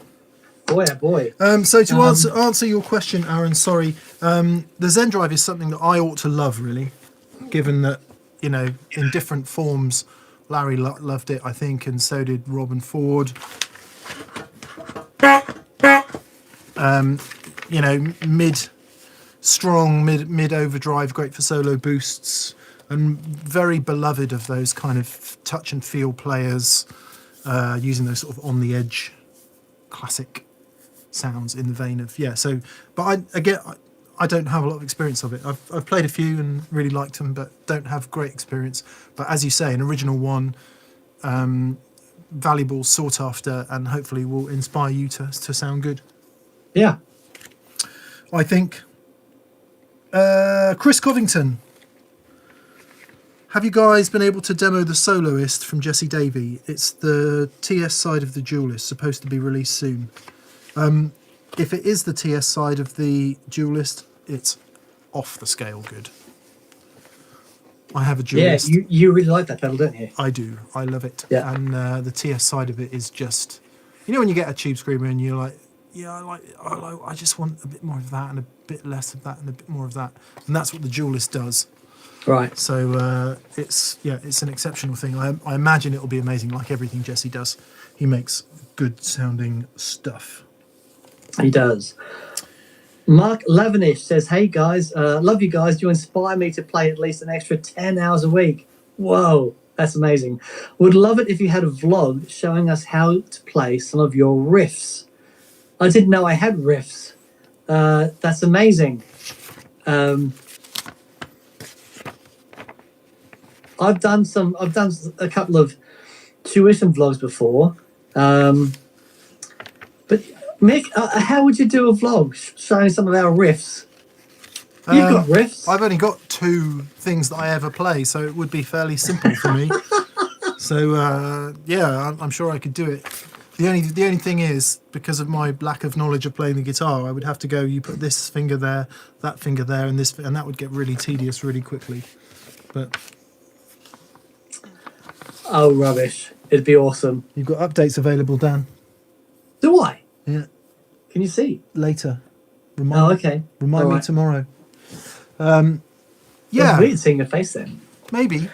Boy, oh boy. So to answer your question, Aaron, sorry. The Zen Drive is something that I ought to love, really, given that, in different forms, Larry loved it, I think, and so did Rob and Ford. Mid overdrive, great for solo boosts, and very beloved of those kind of touch and feel players, using those sort of on the edge classic sounds in the vein of but I don't have a lot of experience of it. I've played a few and really liked them, but don't have great experience. But as you say, an original one, valuable, sought after, and hopefully will inspire you to sound good. Yeah, I think. Chris Covington, have you guys been able to demo the Soloist from Jesse Davey? It's the TS side of the Duelist, supposed to be released soon. If it is the TS side of the Duelist, it's off the scale good. I have a Duelist. Yeah, you really like that pedal, don't you? I do. I love it. Yeah. And the TS side of it is just, when you get a Tube Screamer and you're like, I just want a bit more of that and a bit less of that and a bit more of that. And that's what the Duelist does. Right. So it's an exceptional thing. I imagine it'll be amazing, like everything Jesse does. He makes good sounding stuff. He does. Mark Lavenish says, hey guys, love you guys. You inspire me to play at least an extra 10 hours a week. Whoa, that's amazing. Would love it if you had a vlog showing us how to play some of your riffs. I didn't know I had riffs. That's amazing. I've done a couple of tuition vlogs before. But Mick, how would you do a vlog showing some of our riffs? You've got riffs. I've only got 2 things that I ever play, so it would be fairly simple for me. So I'm sure I could do it. The only thing is, because of my lack of knowledge of playing the guitar, I would have to go, you put this finger there, that finger there, and this, and that would get really tedious really quickly. But oh, rubbish. It'd be awesome. You've got updates available, Dan. Do I? Yeah. Can you see? Later. Okay. Remind me tomorrow. It was Yeah, weird seeing your face then. maybe.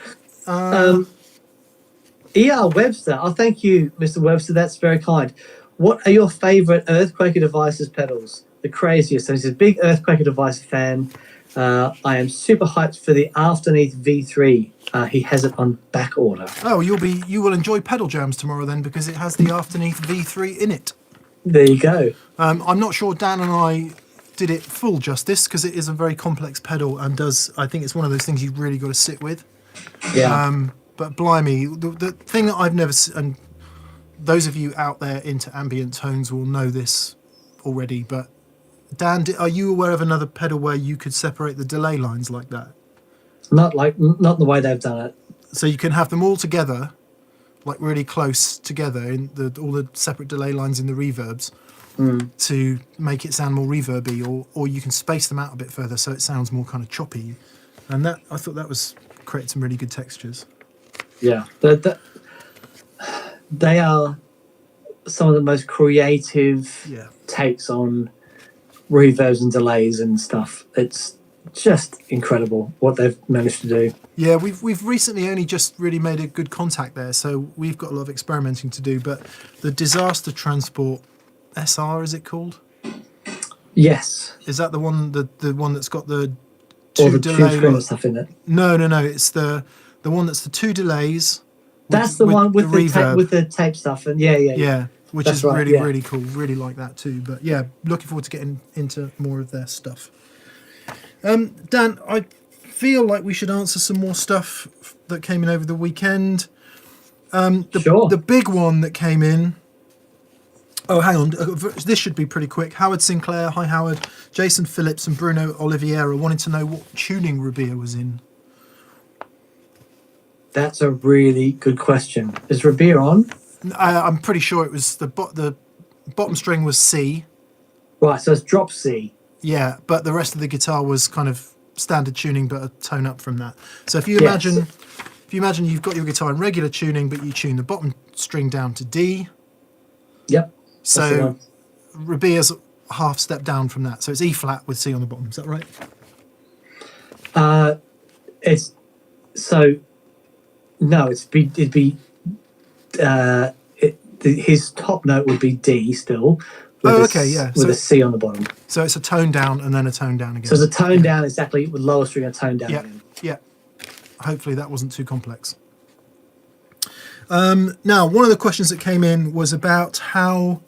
E.R. Webster. Oh, thank you, Mr. Webster. That's very kind. What are your favorite Earthquaker Devices pedals? The craziest. So he's a big Earthquaker Device fan. I am super hyped for the Afterneath V3. He has it on back order. Oh, you will enjoy Pedal Jams tomorrow then, because it has the Afterneath V3 in it. There you go. I'm not sure Dan and I did it full justice, because it is a very complex pedal and I think it's one of those things you've really got to sit with. Yeah. But blimey, the thing that I've never and those of you out there into ambient tones will know this already, but Dan, are you aware of another pedal where you could separate the delay lines like that? Not the way they've done it. So you can have them all together, like really close together, in all the separate delay lines in the reverbs, to make it sound more reverby, or you can space them out a bit further so it sounds more kind of choppy. And that, I thought that was created some really good textures. Yeah. They are some of the most creative takes on reverbs and delays and stuff. It's just incredible what they've managed to do. Yeah, we've recently only just really made a good contact there, so we've got a lot of experimenting to do. But the Disaster Transport SR, is it called? Yes. Is that the one that's got the All two the delay screen stuff in it. No. It's the one that's the two delays. That's the one with the reverb. with the tape stuff, and yeah. Which That's is right, really yeah. really cool. Really like that too. But yeah, looking forward to getting into more of their stuff. Dan, I feel like we should answer some more stuff that came in over the weekend. Sure. The big one that came in. Oh, hang on. This should be pretty quick. Howard Sinclair, hi Howard. Jason Phillips and Bruno Oliveira wanted to know what tuning Revere was in. That's a really good question. Is Revere on? I'm pretty sure it was the bottom string was C. Right, so it's drop C. Yeah, but the rest of the guitar was kind of standard tuning, but a tone up from that. So if you imagine you've got your guitar in regular tuning, but you tune the bottom string down to D. Yep. So Revere's half step down from that. So it's E flat with C on the bottom. Is that right? His top note would be D still. With a C on the bottom. So it's a tone down and then a tone down again. So it's a tone down exactly with lower string and tone down again. Yeah. Hopefully that wasn't too complex. Now, one of the questions that came in was about how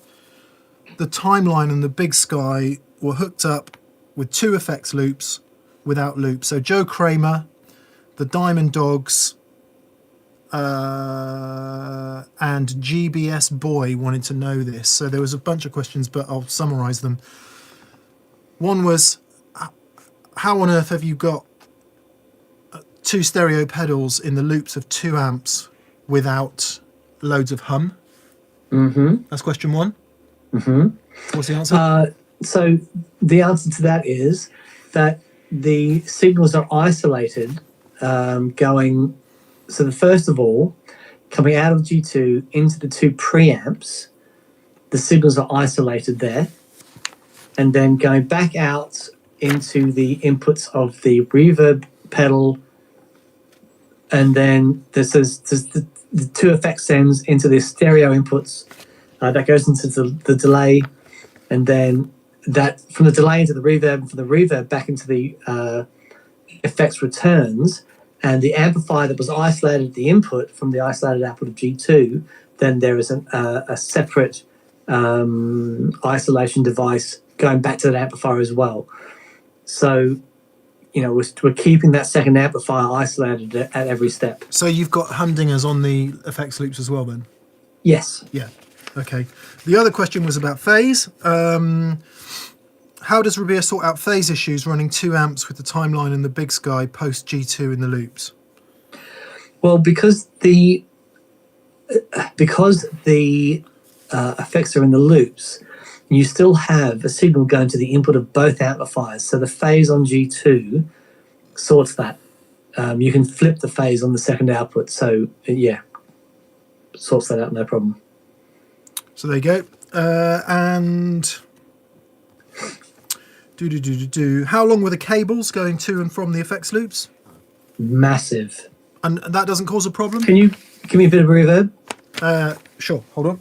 the Timeline and the Big Sky were hooked up with two effects loops without loops. So Joe Kramer, the Diamond Dogs, and GBS Boy wanted to know this. So there was a bunch of questions, but I'll summarize them. One was, how on earth have you got two stereo pedals in the loops of 2 amps without loads of hum? That's question one. What's the answer? So the answer to that is that the signals are isolated going. So first of all, coming out of G2 into the 2 preamps, the signals are isolated there, and then going back out into the inputs of the reverb pedal, and then there's the 2 effect sends into the stereo inputs. That goes into the delay, and then that from the delay into the reverb, and from the reverb back into the effects returns. And the amplifier that was isolated at the input from the isolated output of G2, then there is a separate isolation device going back to that amplifier as well. So, we're keeping that second amplifier isolated at every step. So you've got humdingers on the effects loops as well then? Yes. Yeah. Okay. The other question was about phase. How does Revere sort out phase issues running 2 amps with the Timeline and the Big Sky post G2 in the loops? Well, because the effects are in the loops, you still have a signal going to the input of both amplifiers. So the phase on G2 sorts that. You can flip the phase on the second output. So sorts that out, no problem. So there you go. And how long were the cables going to and from the effects loops? massive. And that doesn't cause a problem? Can you give me a bit of reverb? Sure. Hold on.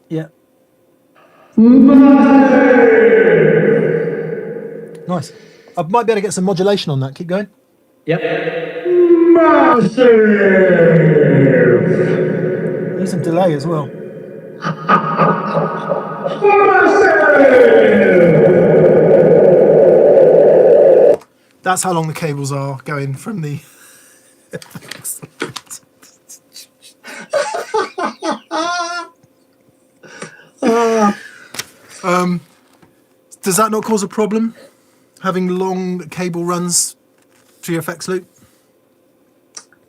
Yeah. Nice. I might be able to get some modulation on that. Keep going. Yep. Need some delay as well. That's how long the cables are going from the... Does that not cause a problem? Having long cable runs to your effects loop?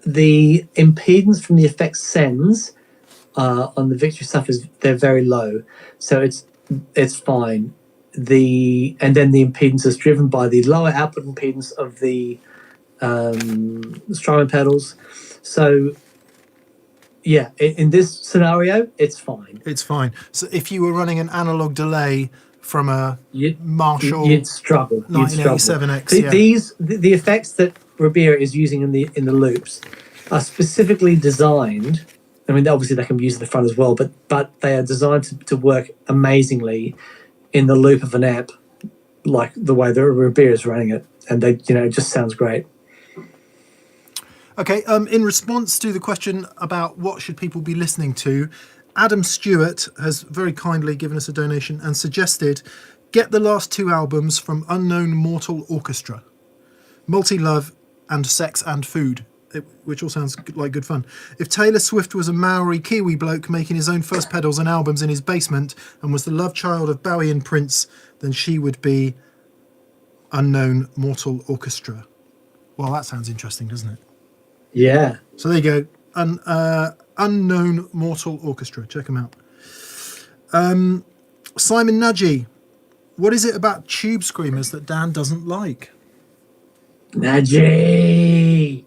The impedance from the effects sends on the Victory stuff they're very low, so it's fine. And then the impedance is driven by the lower output impedance of the Strymon pedals. So yeah, in this scenario, it's fine. It's fine. So if you were running an analog delay from a Marshall, you'd struggle. 1987X. Yeah. The effects that Revere is using in the loops are specifically designed. I mean, obviously they can be used at the front as well, but they are designed to work amazingly in the loop of an amp, like the way that Revere is running it, and it just sounds great. Okay. In response to the question about what should people be listening to, Adam Stewart has very kindly given us a donation and suggested get the last 2 albums from Unknown Mortal Orchestra, Multi-Love and Sex and Food, which all sounds like good fun. If Taylor Swift was a Maori Kiwi bloke making his own first pedals and albums in his basement and was the love child of Bowie and Prince, then she would be Unknown Mortal Orchestra. Well, that sounds interesting, doesn't it? Yeah. So there you go. Unknown Mortal Orchestra. Check them out. Simon Nagy, what is it about Tube Screamers that Dan doesn't like? Nagy.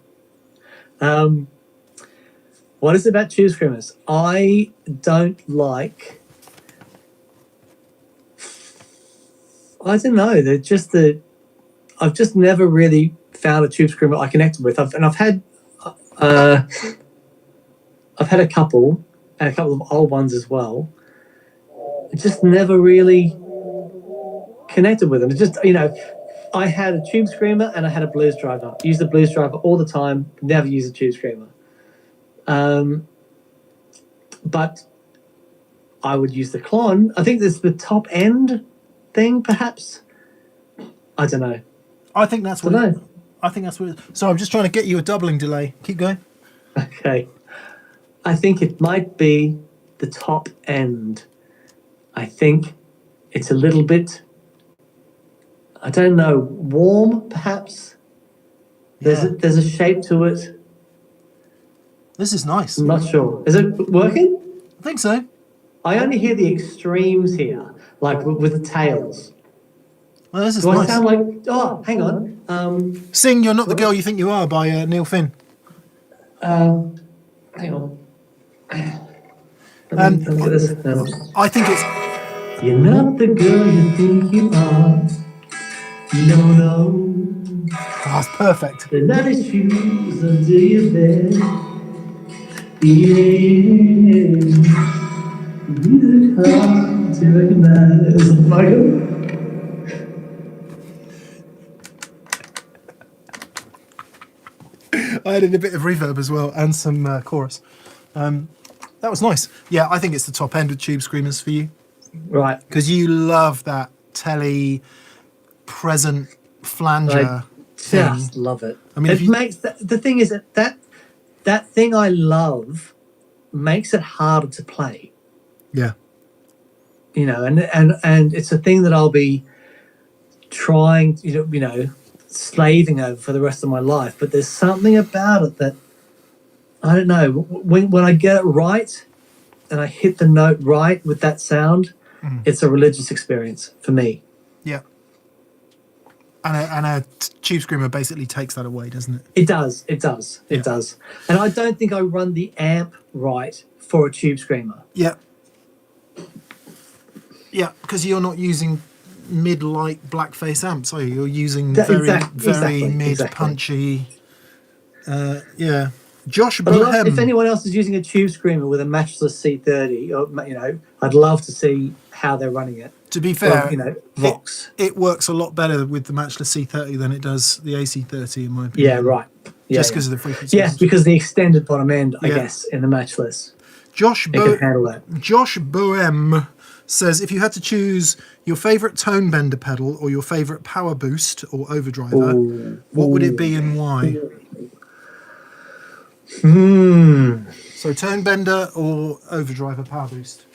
What is it about Tube Screamers? I don't like... I don't know. They're just I've just never really found a Tube Screamer I connected with. I've had a couple, and a couple of old ones as well. I just never really connected with them. It's just, I had a Tube Screamer and I had a Blues Driver. Used the Blues Driver all the time, never used a Tube Screamer. But I would use the Klon. I think there's the top end thing, perhaps. I don't know. I think that's what it is. I think that's what it is. So I'm just trying to get you a doubling delay. Keep going. Okay. I think it might be the top end. I think it's a little bit, I don't know, warm, perhaps. There's a shape to it. This is nice. I'm not sure. Is it working? I think so. I only hear the extremes here, like with the tails. Well, this is Do nice. I sound like... Oh, hang on. Sing You're Not the Girl You Think You Are by Neil Finn. Hang on. Let me get this. I think it's... You're not the girl you think you are. No. Oh, it's perfect. The night shoes under your bed. Yeah. Music hard to recognize. Michael? I added a bit of reverb as well and some chorus. That was nice. Yeah, I think it's the top end of Tube Screamers for you. Right. Because you love that telly present flanger thing. I just love it. I mean, it makes the thing is that thing I love makes it harder to play. Yeah. And it's a thing that I'll be trying, slaving over for the rest of my life. But there's something about it that I don't know. When I get it right, and I hit the note right with that sound, it's a religious experience for me. Yeah. And a Tube Screamer basically takes that away, doesn't it? It does. It does. And I don't think I run the amp right for a Tube Screamer. Yeah. Yeah, because you're not using mid-light blackface amps, are you? You're using That- very exactly, mid punchy. Yeah, Josh I'd love, if Bohem. anyone else is using a tube screamer with a matchless C30, or I'd love to see how they're running it. To be fair, Vox. it works a lot better with the matchless C30 than it does the AC30, in my opinion. Yeah, right. Just because of the frequency. Yes, because the extended bottom end, I Yeah. guess, in the matchless, Josh it can handle that. Josh Bohem says, if you had to choose your favorite tone bender pedal or your favorite power boost or overdriver, what would it be and why? So tone bender or overdriver power boost?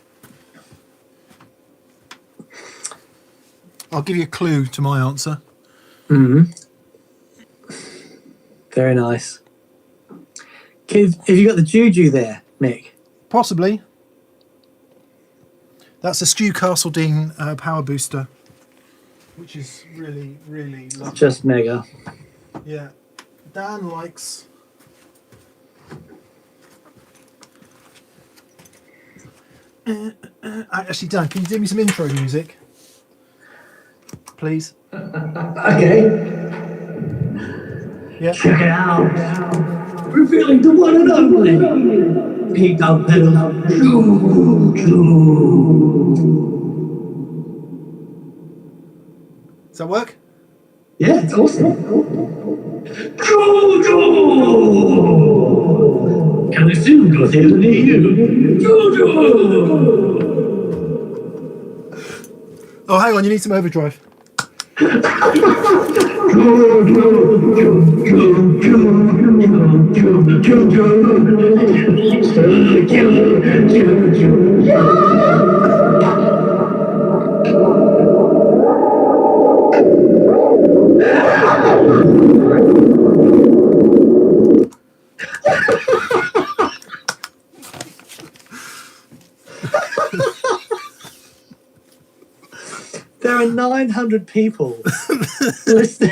I'll give you a clue to my answer. Very nice. Have you got the Juju there, Mick? Possibly. That's a Stu Castledine power booster, which is really, really lovely. Just mega. Yeah. Dan likes... Actually, Dan, can you do me some intro music? Please. Okay. Yeah. Check it out. Revealing the one and only. Peaked out pedal. Does that work? Yeah, it's awesome. Can I soon go here to you? Oh, hang on, you need some overdrive. There are 900 people listening.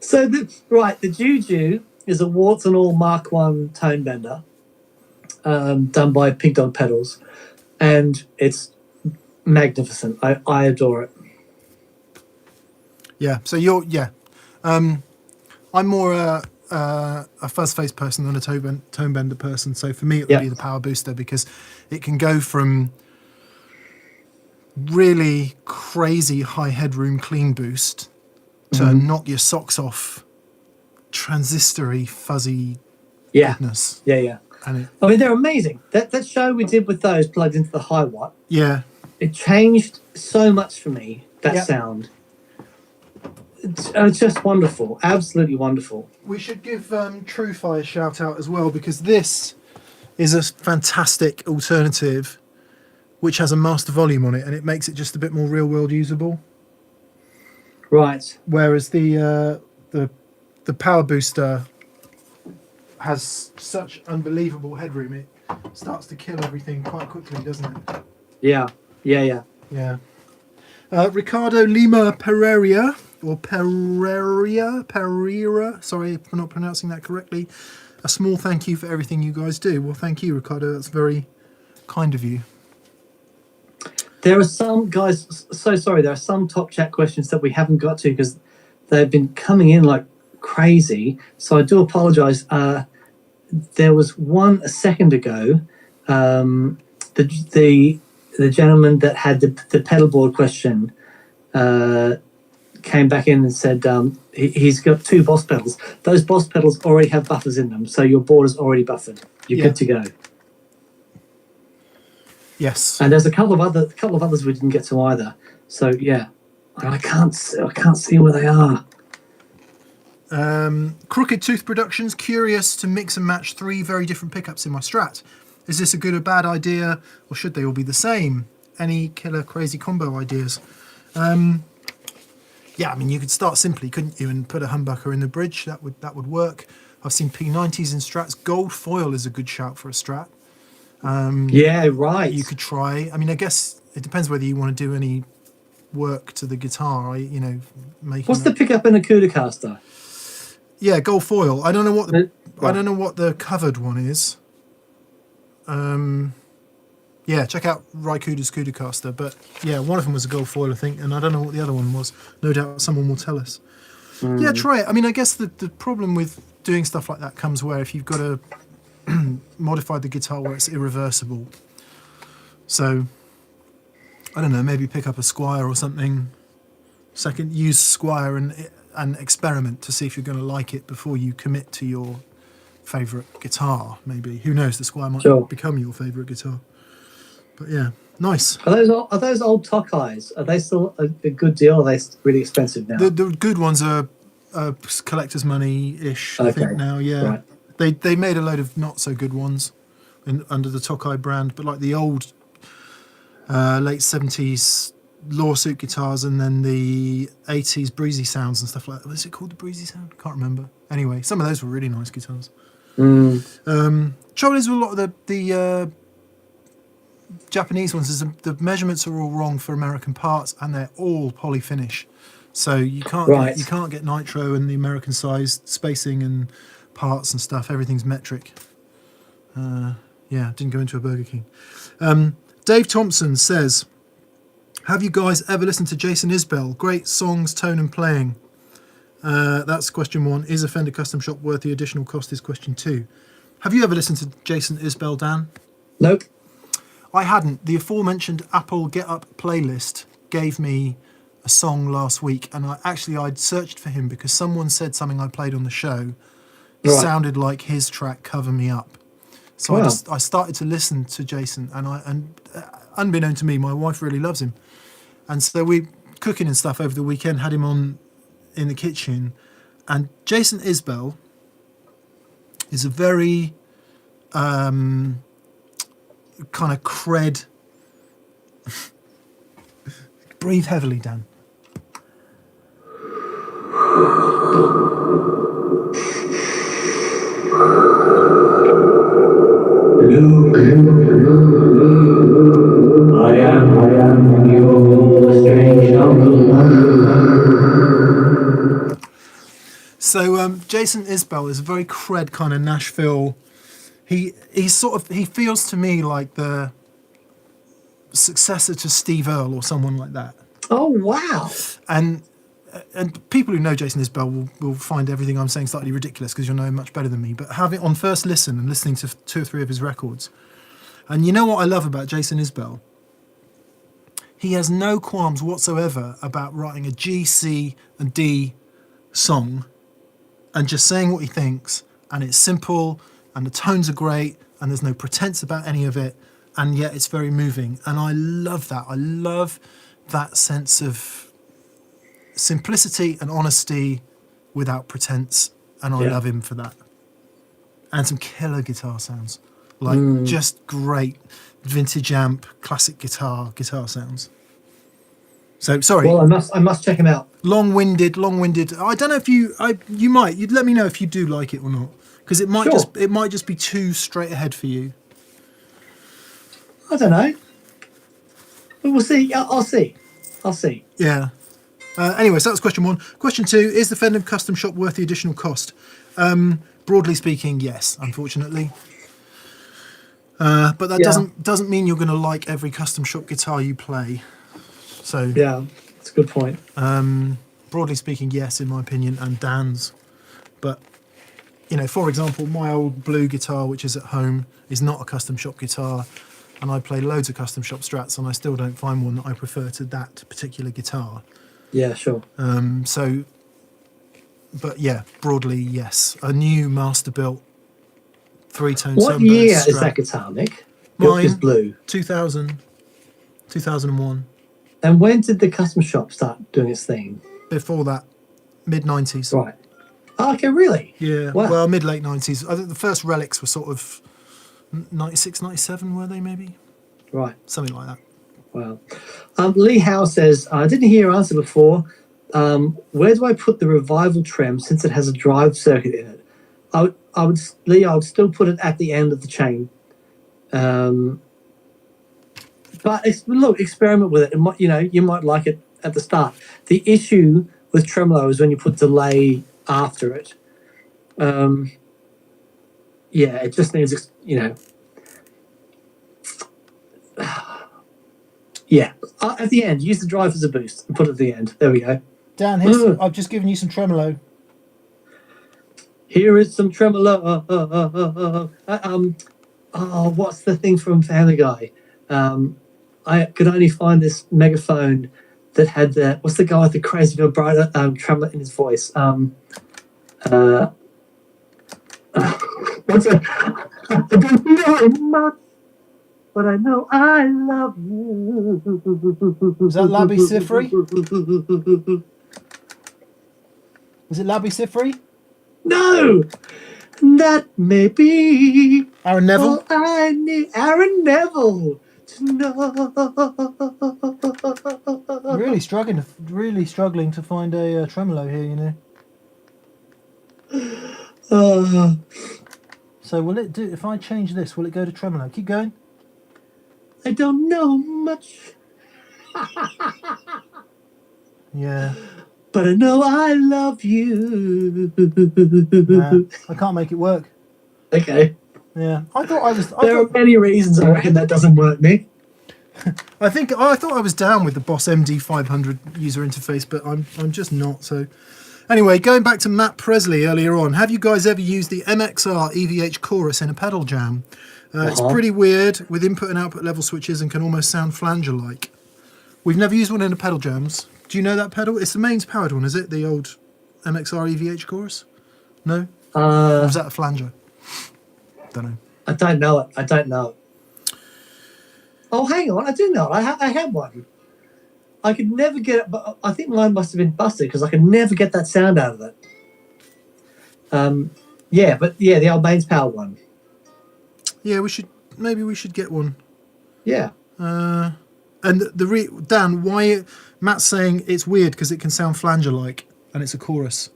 So, the Juju is a warts and all Mark 1 tone bender done by Pink Dog Pedals, and it's magnificent. I adore it. Yeah, so you're... Yeah. I'm more a fuzz face person than a tone bender person, so for me it would be the power booster, because it can go from really crazy high headroom clean boost to knock your socks off transistory fuzzy goodness. Yeah. And I mean, they're amazing. That show we did with those plugged into the high watt, it changed so much for me, that sound. It's just wonderful, absolutely wonderful. we should give TrueFi a shout out as well, because this is a fantastic alternative which has a master volume on it, and it makes it just a bit more real world usable. Right. Whereas the power booster has such unbelievable headroom, it starts to kill everything quite quickly, doesn't it? Yeah. Yeah. Ricardo Lima Pereira, or Pereira, sorry for not pronouncing that correctly. A small thank you for everything you guys do. Well, thank you, Ricardo. That's very kind of you. There are some guys, so sorry, there are some top chat questions that we haven't got to because they've been coming in like crazy. So I do apologise. There was one a second ago. The gentleman that had the pedal board question came back in and said he's got 2 Boss pedals. Those Boss pedals already have buffers in them, so your board is already buffered. You're good to go. Yes. And there's a couple of others we didn't get to either. So yeah, I can't see where they are. Crooked Tooth Productions, curious to mix and match 3 very different pickups in my Strat. Is this a good or bad idea, or should they all be the same? Any killer crazy combo ideas? Yeah, I mean, you could start simply, couldn't you, and put a humbucker in the bridge. That would work. I've seen P90s in Strats. Gold foil is a good shout for a Strat. Yeah, right. You could try. I mean, I guess it depends whether you want to do any work to the guitar. What's the pickup in a Kudacaster? Yeah, gold foil. I don't know what the covered one is. Yeah, check out Raikuda's Kudacaster. But yeah, one of them was a gold foil, I think, and I don't know what the other one was. No doubt someone will tell us. Yeah, try it. I mean, I guess the problem with doing stuff like that comes where if you've got to modify the guitar where it's irreversible. So, I don't know, maybe pick up a Squire or something. Use Squire and experiment to see if you're going to like it before you commit to your favourite guitar, maybe. Who knows, the Squire might become your favourite guitar. But yeah, nice. Are those old Tokais? Are they still a good deal? Or are they really expensive now? The good ones are collector's money-ish, I think now, yeah. Right. They made a load of not so good ones under the Tokai brand, but like the old late 70s lawsuit guitars and then the 80s breezy sounds and stuff like that. Was it called the breezy sound? Can't remember. Anyway, some of those were really nice guitars. Trouble is with a lot of the Japanese ones is the measurements are all wrong for American parts and they're all polyfinish. So you can't get nitro and the American size spacing and parts and stuff. Everything's metric. Didn't go into a Burger King. Dave Thompson says, have you guys ever listened to Jason Isbell? Great songs, tone and playing. That's question 1. Is a Fender Custom Shop worth the additional cost is question 2. Have you ever listened to Jason Isbell, Dan? Nope. I hadn't. The aforementioned Apple Get Up playlist gave me a song last week, and I'd searched for him because someone said something I played on the show sounded like his track Cover Me Up. So I started to listen to Jason, and unbeknown to me, my wife really loves him. And so we cooking and stuff over the weekend, had him on in the kitchen, and Jason Isbell is a very kind of cred. Breathe heavily, Dan. I am your strange uncle. So Jason Isbell is a very cred kind of Nashville. He feels to me like the successor to Steve Earle or someone like that. Oh wow! And people who know Jason Isbell will find everything I'm saying slightly ridiculous because you'll know him much better than me. But having on first listen and listening to 2 or 3 of his records, and you know what I love about Jason Isbell? He has no qualms whatsoever about writing a G, C, and D song and just saying what he thinks, and it's simple, and the tones are great, and there's no pretense about any of it, and yet it's very moving. And I love that. I love that sense of simplicity and honesty without pretense, and I love him for that. And some killer guitar sounds, like just great vintage amp, classic guitar sounds. So sorry. Well, I must check him out. Long-winded. I don't know if you'd let me know if you do like it or not, because it might just be too straight ahead for you. I don't know. But we'll see. I'll see. Yeah. Anyway, so that was question 1. Question 2, is the Fender Custom Shop worth the additional cost? Broadly speaking, yes, unfortunately. But that doesn't mean you're going to like every custom shop guitar you play. So yeah, that's a good point. Broadly speaking, yes, in my opinion, and Dan's. But for example, my old blue guitar, which is at home, is not a custom shop guitar, and I play loads of custom shop Strats, and I still don't find one that I prefer to that particular guitar. Yeah, sure. But yeah, broadly, yes. A new master-built 3-tone What Sunburst year Strat. is that guitar, Nick? Mine is blue. 2000, 2001. And when did the custom shop start doing its thing? Before that, mid-90s. Right. Oh, okay, really? Yeah. Wow. Well, mid-late 90s. I think the first relics were sort of 96, 97, were they maybe? Right. Something like that. Wow. Lee Howe says, I didn't hear your answer before. Where do I put the Revival trem since it has a drive circuit in it? I would still put it at the end of the chain. But experiment with it. And you might like it at the start. The issue with tremolo is when you put delay after it. It just needs, Yeah. At the end, use the drive as a boost and put it at the end. There we go. Dan, I've just given you some tremolo. Here is some tremolo. What's the thing from Family Guy? I could only find this megaphone that had what's the guy with the crazy vibrato tremolo in his voice? What's it? I don't know much, but I know I love you. Is that Labby Sifri? Is it Labby Sifri? No! That may be Aaron Neville? all I need. Aaron Neville to know. Really struggling to find a tremolo here, you know. So will it do, if I change this, will it go to tremolo? Keep going. I don't know much. Yeah. But I know I love you. Nah, I can't make it work. Okay. Yeah. There are many reasons I reckon that doesn't work, Nick. I thought I was down with the Boss MD500 user interface, but I'm just not. So anyway, going back to Matt Presley earlier on, have you guys ever used the MXR EVH chorus in a pedal jam? It's pretty weird with input and output level switches and can almost sound flanger-like. We've never used one in a pedal jams. Do you know that pedal? It's the mains powered one, is it? The old MXR EVH chorus? No? Or was that a flanger? Don't know. I don't know it. Oh, hang on. I do know it. I had one. I could never get it, but I think mine must have been busted because I could never get that sound out of it. The old mains powered one. Yeah, maybe we should get one. Yeah. And Dan, why Matt's saying it's weird because it can sound flanger-like and it's a chorus.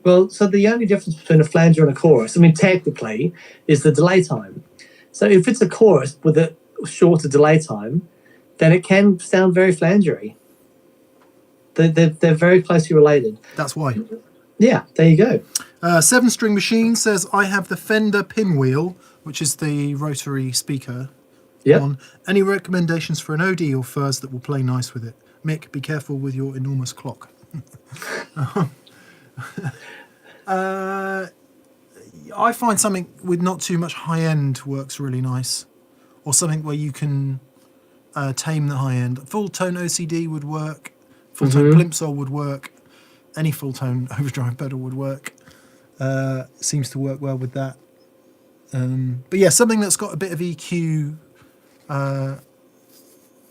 Well, so the only difference between a flanger and a chorus, I mean, technically, is the delay time. So if it's a chorus with a shorter delay time, then it can sound very flangery. They're very closely related. That's why. Yeah, there you go. 7-String Machine says, I have the Fender Pinwheel, which is the rotary speaker. Yep. On. Any recommendations for an OD or fuzz that will play nice with it? Mick, be careful with your enormous clock. I find something with not too much high end works really nice, or something where you can tame the high end. Full tone OCD would work. Full tone Plimsoll would work. Any full tone overdrive pedal would work. Seems to work well with that. But yeah, something that's got a bit of EQ.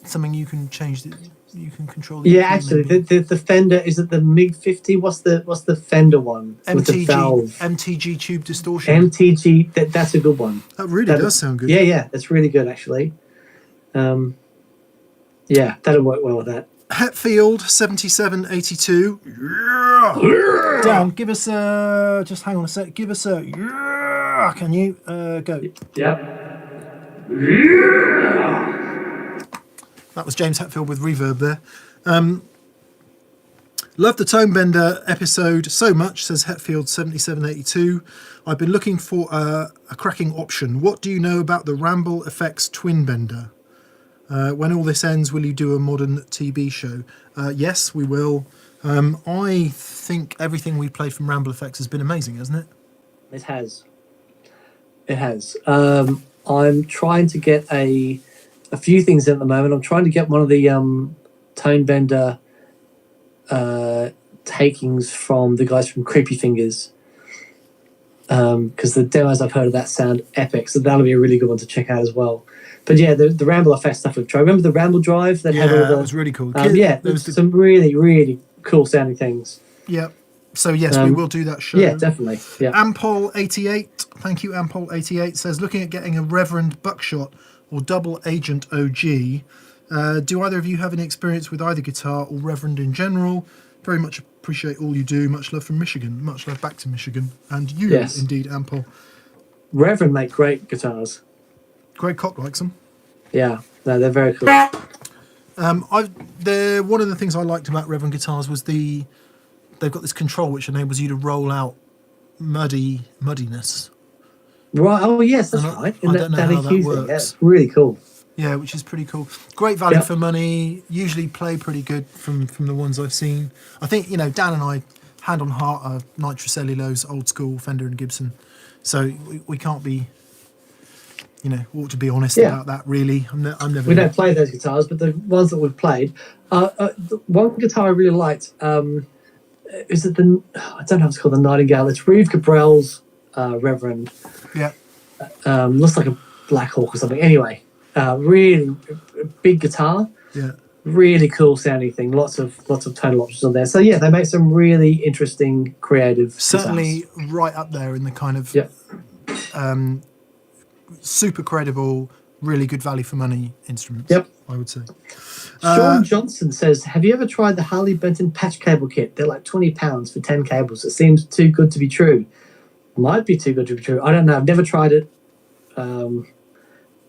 Something you can change. You can control. The EQ, actually, the Fender, is it the MiG 50? What's the Fender one with the valve? MTG tube distortion. MTG. That's a good one. That really does sound good. Yeah, that's really good actually. Yeah, that'll work well with that. Hetfield 7782. Yeah. Dan, give us just hang on a sec. Give us a yeah. Can you go? Yeah. That was James Hetfield with Reverb there. Love the Tone Bender episode so much, says Hetfield 7782. I've been looking for a cracking option. What do you know about the Ramble Effects Twin Bender? When all this ends, will you do a modern TB show? Yes, we will. I think everything we played from Ramble Effects has been amazing, hasn't it? It has. I'm trying to get a few things at the moment. I'm trying to get one of the Tone Bender takings from the guys from Creepy Fingers, because the demos I've heard of that sound epic, so that'll be a really good one to check out as well. But yeah, the Ramble Effect stuff we've tried. Remember the Ramble Drive that had all the... that was really cool. Some really, really cool sounding things. Yeah. So yes, we will do that show. Yeah, definitely. Yeah. Ampol88, thank you, Ampol88 says, looking at getting a Reverend Buckshot or Double Agent OG. Do either of you have any experience with either guitar or Reverend in general? Very much appreciate all you do. Much love from Michigan. Much love back to Michigan. And you, indeed, Ampol. Reverend make great guitars. Greg Cock likes them. Yeah, no, they're very cool. One of the things I liked about Reverend guitars was they've got this control which enables you to roll out muddiness. Right. Oh yes, that's right. I don't know how that works. Yeah, it's really cool. Yeah, which is pretty cool. Great value Yep. for money. Usually play pretty good from the ones I've seen. I think, you know, Dan and I, hand on heart, are nitrocellulose, old school Fender and Gibson. So we can't be, you know, ought to be honest about that. Really, I'm never. We don't play those guitars, but the ones that we've played, the one guitar I really liked. Is it the? I don't know if it's called the Nightingale. It's Reeve Cabrel's Reverend. Yeah. Looks like a Black Hawk or something. Anyway, really big guitar. Yeah. Really cool sounding thing. Lots of tonal options on there. So yeah, they make some really interesting, creative. Certainly guitars. right up there in the kind of Yep. super credible, really good value for money instruments. Yep. I would say. Sean Johnson says, "Have you ever tried the Harley Benton patch cable kit? They're like £20 for 10 cables. It seems too good to be true. Might be too good to be true. I don't know. I've never tried it.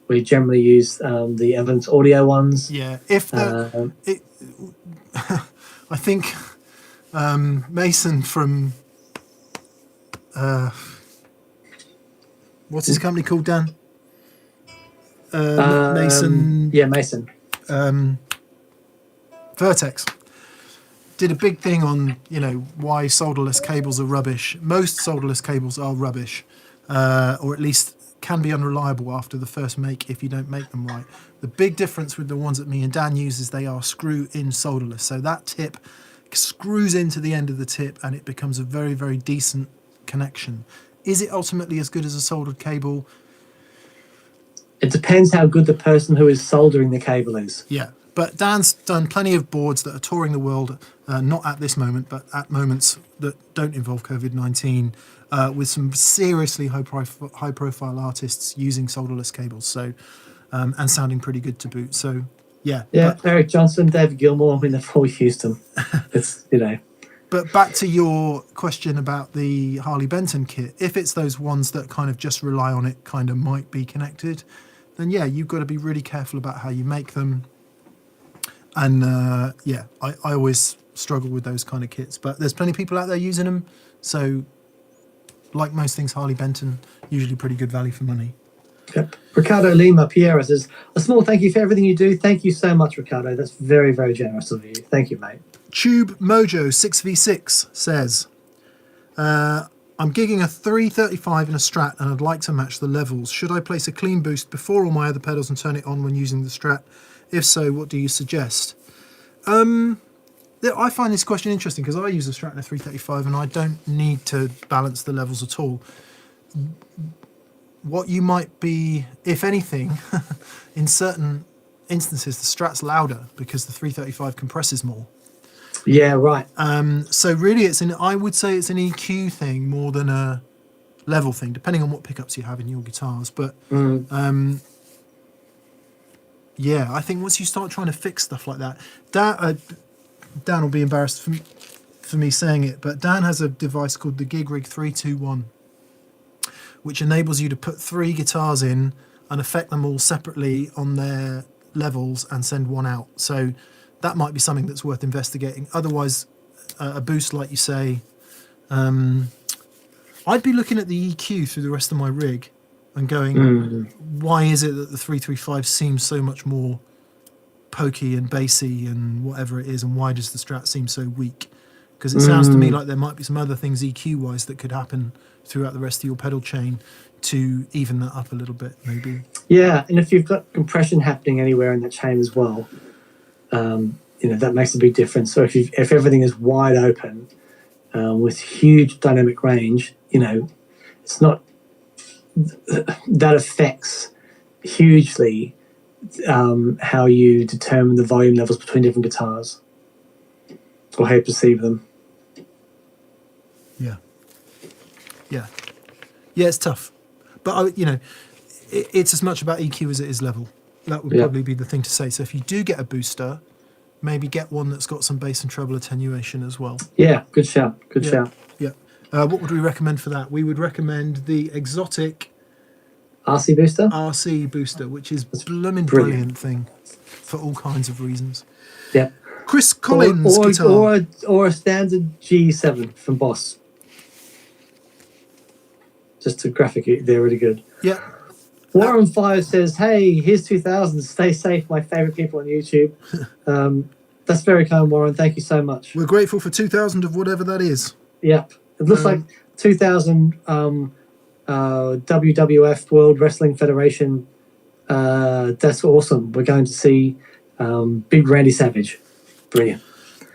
We generally use the Evans Audio ones. Yeah. If the, I think Mason from what's his company called, Dan? Mason. Yeah, Mason. Vertex did a big thing on, you know, why solderless cables are rubbish. Most solderless cables are rubbish, or at least can be unreliable after the first make if you don't make them right. The big difference with the ones that me and Dan use is they are screw-in solderless. So that tip screws into the end of the tip and it becomes a very, very decent connection. Is it ultimately as good as a soldered cable? It depends how good the person who is soldering the cable is. Yeah. But Dan's done plenty of boards that are touring the world, not at this moment, but at moments that don't involve COVID-19, with some seriously high-profile artists using solderless cables, so and sounding pretty good to boot. So, yeah. Yeah, Eric Johnson, David Gilmour, I mean, they've all used them. It's, you know. But back to your question about the Harley Benton kit, if it's those ones that kind of just rely on it, kind of might be connected, then yeah, you've got to be really careful about how you make them. And yeah, I always struggle with those kind of kits, but there's plenty of people out there using them. So, like most things, Harley Benton, usually pretty good value for money. Yep. Ricardo Lima Piera says, "A small thank you for everything you do." Thank you so much, Ricardo. That's very, very generous of you. Thank you, mate. Tube Mojo 6v6 says, I'm gigging a 335 in a Strat and I'd like to match the levels. Should I place a clean boost before all my other pedals and turn it on when using the Strat? If so, what do you suggest? I find this question interesting because I use a Strat in a 335 and I don't need to balance the levels at all. What you might be, if anything, in certain instances, the Strat's louder because the 335 compresses more. Yeah, right. So really, I would say it's an EQ thing more than a level thing, depending on what pickups you have in your guitars. But yeah, I think once you start trying to fix stuff like that, Dan will be embarrassed for me saying it, but Dan has a device called the Gig Rig 321, which enables you to put 3 guitars in and affect them all separately on their levels and send one out. So that might be something that's worth investigating. Otherwise, a boost, like you say, I'd be looking at the EQ through the rest of my rig and going, why is it that the 335 seems so much more pokey and bassy and whatever it is, and why does the Strat seem so weak? Because it sounds to me like there might be some other things EQ-wise that could happen throughout the rest of your pedal chain to even that up a little bit, maybe. Yeah, and if you've got compression happening anywhere in that chain as well, you know, that makes a big difference. So if everything is wide open with huge dynamic range, you know, it's not that affects hugely how you determine the volume levels between different guitars or how you perceive them. Yeah, it's tough, but you know, it's as much about EQ as it is level. That would probably be the thing to say. So if you do get a booster, maybe get one that's got some bass and treble attenuation as well. Yeah, good shout. Good shout. Yeah. What would we recommend for that? We would recommend the Exotic RC booster. RC booster, which is blooming brilliant thing for all kinds of reasons. Yeah. Chris Collins guitar. Or a standard G7 from Boss. Just a graphic, they're really good. Yeah. Warren 5 says, hey, here's 2000. Stay safe, my favorite people on YouTube. That's very kind, Warren. Thank you so much. We're grateful for 2000 of whatever that is. Yep. It looks like 2000 WWF, World Wrestling Federation. That's awesome. We're going to see Big Randy Savage. Brilliant.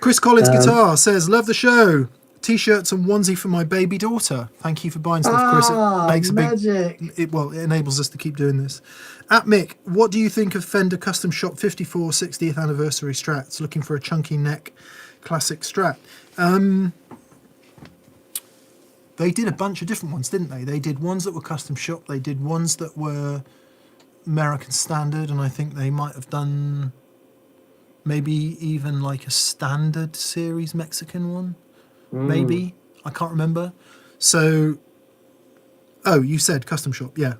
Chris Collins Guitar says, love the show. T-shirts and onesie for my baby daughter. Thank you for buying stuff, Chris. It makes magic. It enables us to keep doing this. At Mick, what do you think of Fender Custom Shop 54 60th anniversary Strats? Looking for a chunky neck classic Strat. They did a bunch of different ones, didn't they? They did ones that were custom shop. They did ones that were American standard, and I think they might have done maybe even like a standard series Mexican one. Maybe. I can't remember. So, you said custom shop, yeah.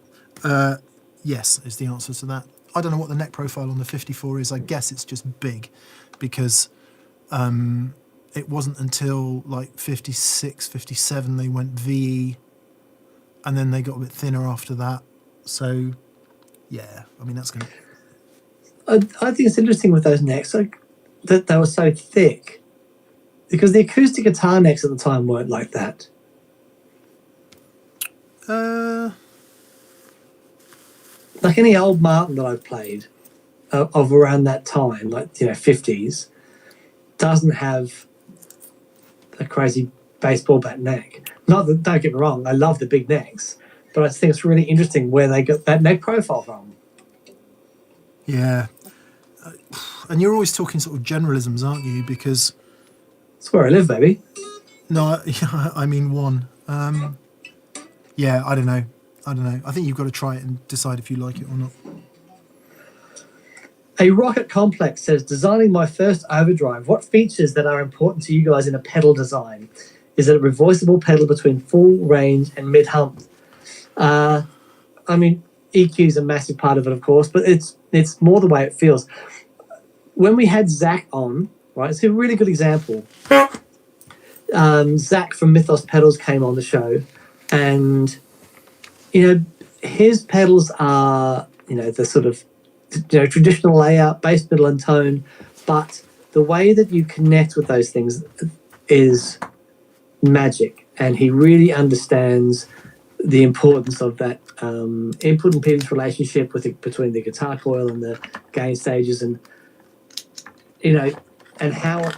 Yes is the answer to that. I don't know what the neck profile on the 54 is. I guess it's just big because it wasn't until like 56, 57 they went VE, and then they got a bit thinner after that. So, yeah, I mean, that's going to... I think it's interesting with those necks, like that they were so thick, because the acoustic guitar necks at the time weren't like that. Like any old Martin that I've played of around that time, like 50s, doesn't have a crazy baseball bat neck. Not that, don't get me wrong, I love the big necks, but I think it's really interesting where they got that neck profile from. Yeah. And you're always talking sort of generalisms, aren't you? Because... That's where I live, baby. No, I mean one. Yeah, I don't know. I think you've got to try it and decide if you like it or not. A Rocket Complex says, designing my first overdrive, what features that are important to you guys in a pedal design? Is it a revoiceable pedal between full range and mid-hump? I mean, EQ is a massive part of it, of course, but it's more the way it feels. When we had Zach on, right, it's a really good example. Zach from Mythos Pedals came on the show, and his pedals are the sort of traditional layout, bass, middle, and tone, but the way that you connect with those things is magic, and he really understands the importance of that input impedance relationship between the guitar coil and the gain stages, and and how it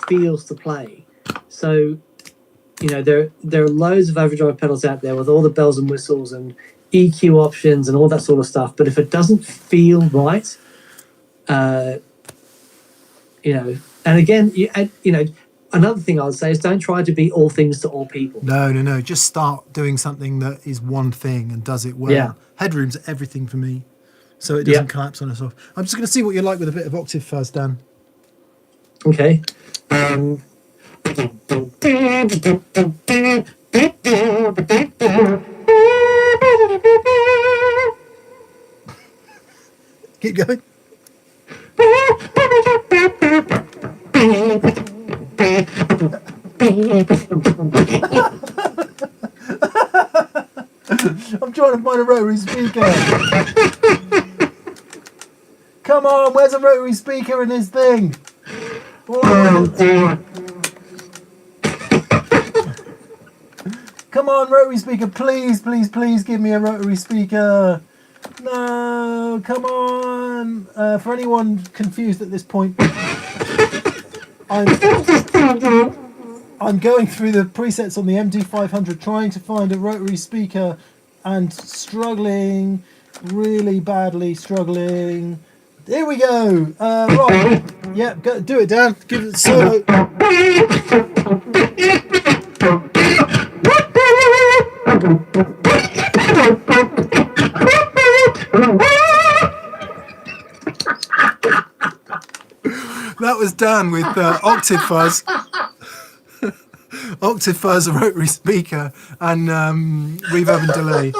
feels to play. So, there are loads of overdrive pedals out there with all the bells and whistles and EQ options and all that sort of stuff. But if it doesn't feel right, and again, another thing I would say is don't try to be all things to all people. No. Just start doing something that is one thing and does it well. Yeah. Headroom's everything for me, so it doesn't collapse on us off. I'm just going to see what you're like with a bit of octave fuzz, Dan. Okay. Keep going. I'm trying to find a rotary speaker. Come on, where's a rotary speaker in this thing? Come on, rotary speaker, please give me a rotary speaker. No, come on. For anyone confused at this point, I'm going through the presets on the MD500 trying to find a rotary speaker and struggling, really badly struggling. Here we go. Right. Yep, go, do it, Dan. Give it a solo. That was done with octave fuzz. Octave fuzz, a rotary speaker, and reverb and delay.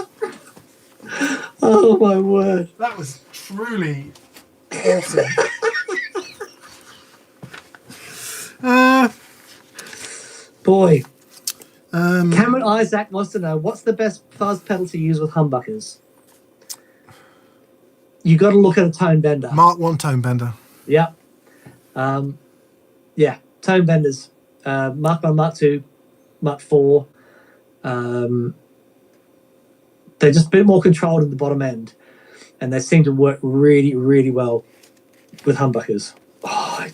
Oh my word. That was truly awesome. Boy. Cameron Isaac wants to know, what's the best fuzz pedal to use with humbuckers? you got to look at a tone bender. Mark 1 tone bender. Yeah. Yeah, tone benders. Mark 1, Mark 2, Mark 4. They're just a bit more controlled at the bottom end, and they seem to work really, really well with humbuckers. Oh,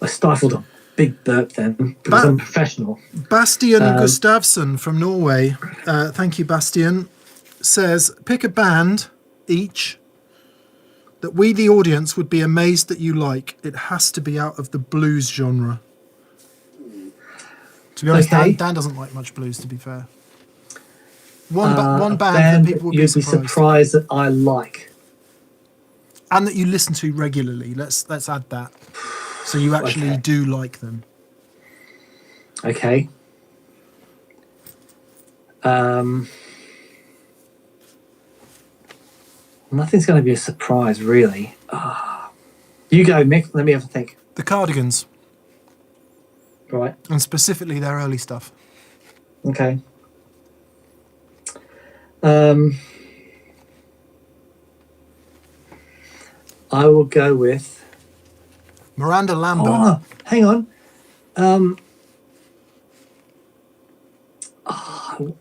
I stifled a big burp then because I'm professional. Bastian Gustavsson from Norway, thank you, Bastian, says, pick a band each that we, the audience, would be amazed that you like. It has to be out of the blues genre. To be honest, Okay. Dan doesn't like much blues, to be fair. One band that people would you'd be surprised that I like. and that you listen to regularly. Let's add that. So you actually do like them. Okay. Nothing's going to be a surprise, really. You go, Mick. Let me have a think. The Cardigans, Right. and specifically their early stuff. Okay. I will go with Miranda Lambert. Oh, hang on.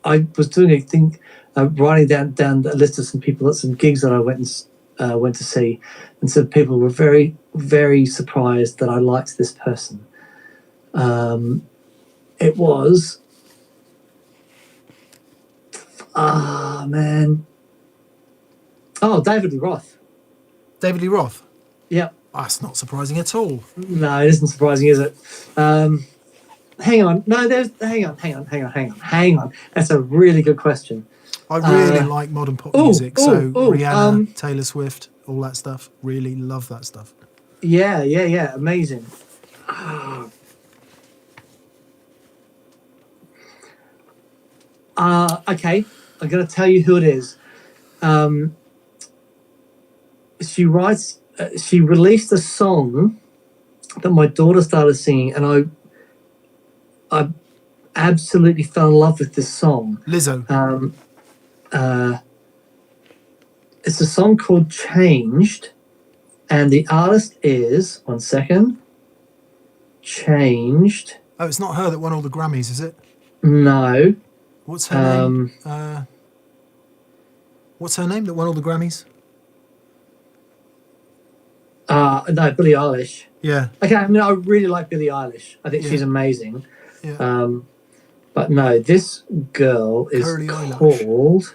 I was doing a thing, writing down a list of some people at some gigs that I went to see, and so people were very, very surprised that I liked this person. It was man. Oh, David Lee Roth. David Lee Roth. Yeah. That's not surprising at all. No, it isn't surprising, is it? Hang on. No, hang on. That's a really good question. I really like modern pop music. Rihanna, Taylor Swift, all that stuff. Really love that stuff. Yeah. Amazing. Okay, I'm going to tell you who it is. She released a song that my daughter started singing, and I absolutely fell in love with this song. Lizzo. It's a song called Changed, and the artist is, one second, Changed. Oh, it's not her that won all the Grammys, is it? No. What's her name? What's her name that won all the Grammys? No, Billie Eilish. Yeah. Okay, I mean, I really like Billie Eilish. I think she's amazing. Yeah. But no, this girl is Curly eyelash. called.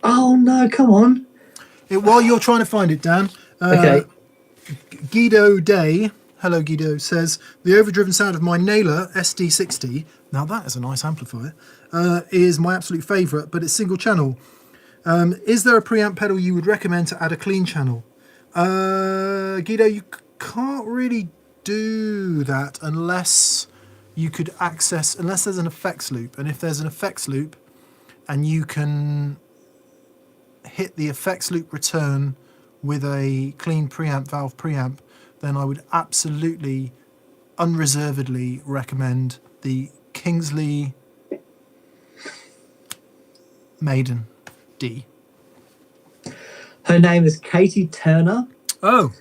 Oh no! Come on. While you're trying to find it, Dan. Okay. Guido Day, hello Guido, says the overdriven sound of my Naylor SD60. Now that is a nice amplifier. Is my absolute favourite, but it's single channel. Is there a preamp pedal you would recommend to add a clean channel? Guido, you can't really do that unless there's an effects loop. And if there's an effects loop and you can hit the effects loop return with a clean valve preamp, then I would absolutely, unreservedly recommend the Kingsley Maiden D. Her name is Katie Turner. Oh.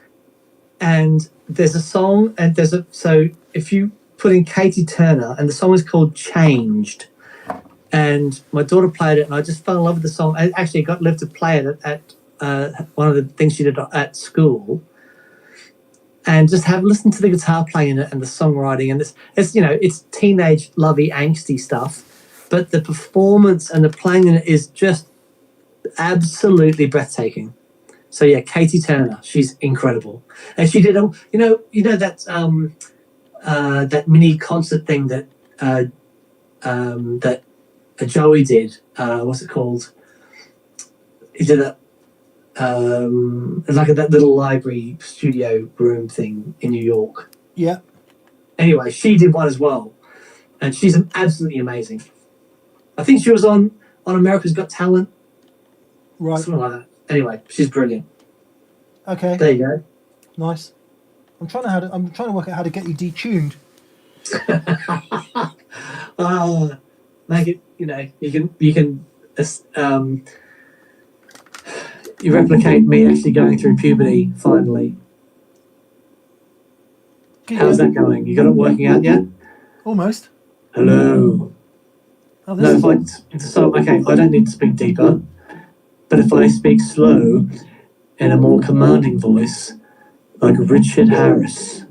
And there's a song, and so if you put in Katie Turner, and the song is called Changed, and my daughter played it, and I just fell in love with the song. I actually got Liv to play it at one of the things she did at school, and just listen to the guitar playing in it and the songwriting, and it's teenage lovey angsty stuff, but the performance and the playing in it is just absolutely breathtaking. So yeah, Katie Turner, she's incredible, and she did that that mini concert thing that that Joey did. What's it called? He did that like that little library studio room thing in New York. Yeah. Anyway, she did one as well, and she's absolutely amazing. I think she was on America's Got Talent. Right. Something like that. Anyway, she's brilliant. Okay. There you go. Nice. I'm trying to work out how to get you detuned. Make it. You can you replicate me actually going through puberty finally. How's that going? You got it working out yet? Almost. Hello. Oh, No, if I okay, I don't need to speak deeper, but if I speak slow in a more commanding voice, like Richard Harris.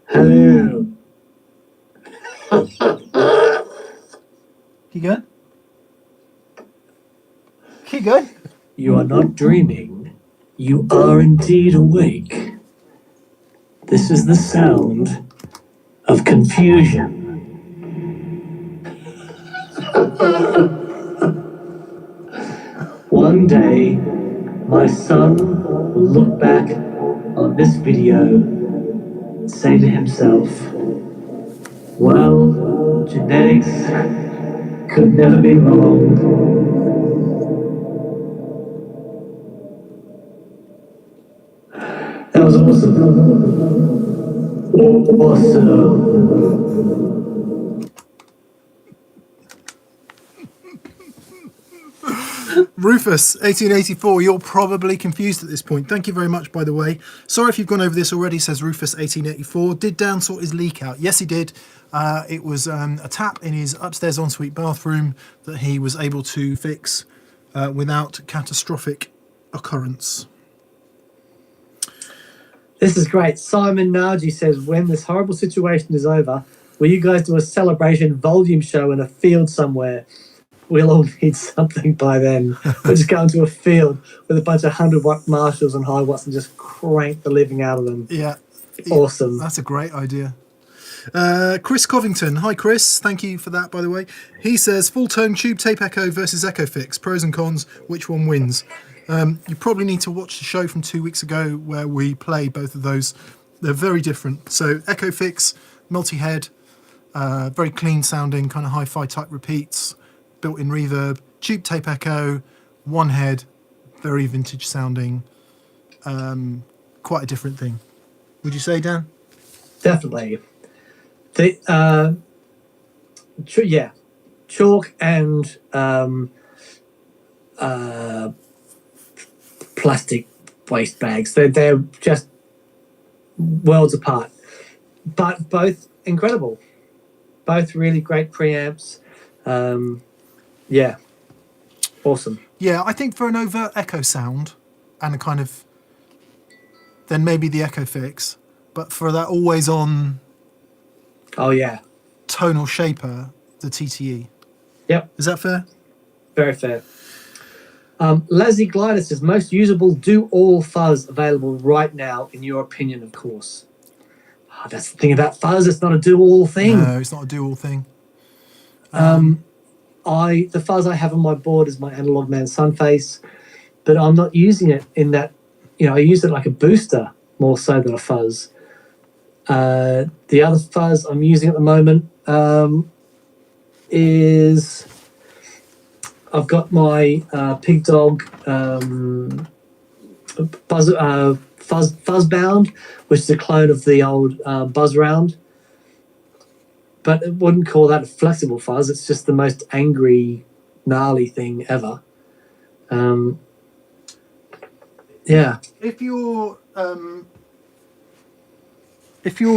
Hello. Keep going. Keep going. You are not dreaming. You are indeed awake. This is the sound of confusion. One day, my son will look back on this video and say to himself, well, genetics could never be wrong. That was awesome. Awesome. Rufus, 1884, you're probably confused at this point. Thank you very much, by the way. Sorry if you've gone over this already, says Rufus, 1884. Did Dan sort his leak out? Yes, he did. It was a tap in his upstairs ensuite bathroom that he was able to fix without catastrophic occurrence. This is great. Simon Nagy says, when this horrible situation is over, will you guys do a celebration volume show in a field somewhere? We'll all need something by then. We'll just go into a field with a bunch of 100-watt Marshalls and high watts and just crank the living out of them. Yeah. Awesome. That's a great idea. Chris Covington. Hi, Chris. Thank you for that, by the way. He says, full-tone tube tape echo versus echo fix. Pros and cons. Which one wins? You probably need to watch the show from 2 weeks ago where we play both of those. They're very different. So echo fix, multi-head, very clean sounding, kind of hi-fi type repeats, built-in reverb. Tube tape echo, one head, very vintage sounding. Quite a different thing. Would you say, Dan? Definitely. Yeah, chalk and plastic waste bags. They're just worlds apart, but both incredible. Both really great preamps. Yeah, awesome. Yeah, I think for an overt echo sound and a kind of, then maybe the echo fix, but for that always on, oh yeah, tonal shaper, the TTE. Yep. Is that fair? Very fair. Leslie Glider says, most usable do-all fuzz available right now, in your opinion, of course. Oh, that's the thing about fuzz, it's not a do-all thing. No, it's not a do-all thing. The fuzz I have on my board is my Analog Man Sunface, but I'm not using it in that, I use it like a booster more so than a fuzz. The other fuzz I'm using at the moment is I've got my Pig Dog Fuzzbound, which is a clone of the old Buzz Round. But I wouldn't call that a flexible fuzz. It's just the most angry, gnarly thing ever. Yeah. If you're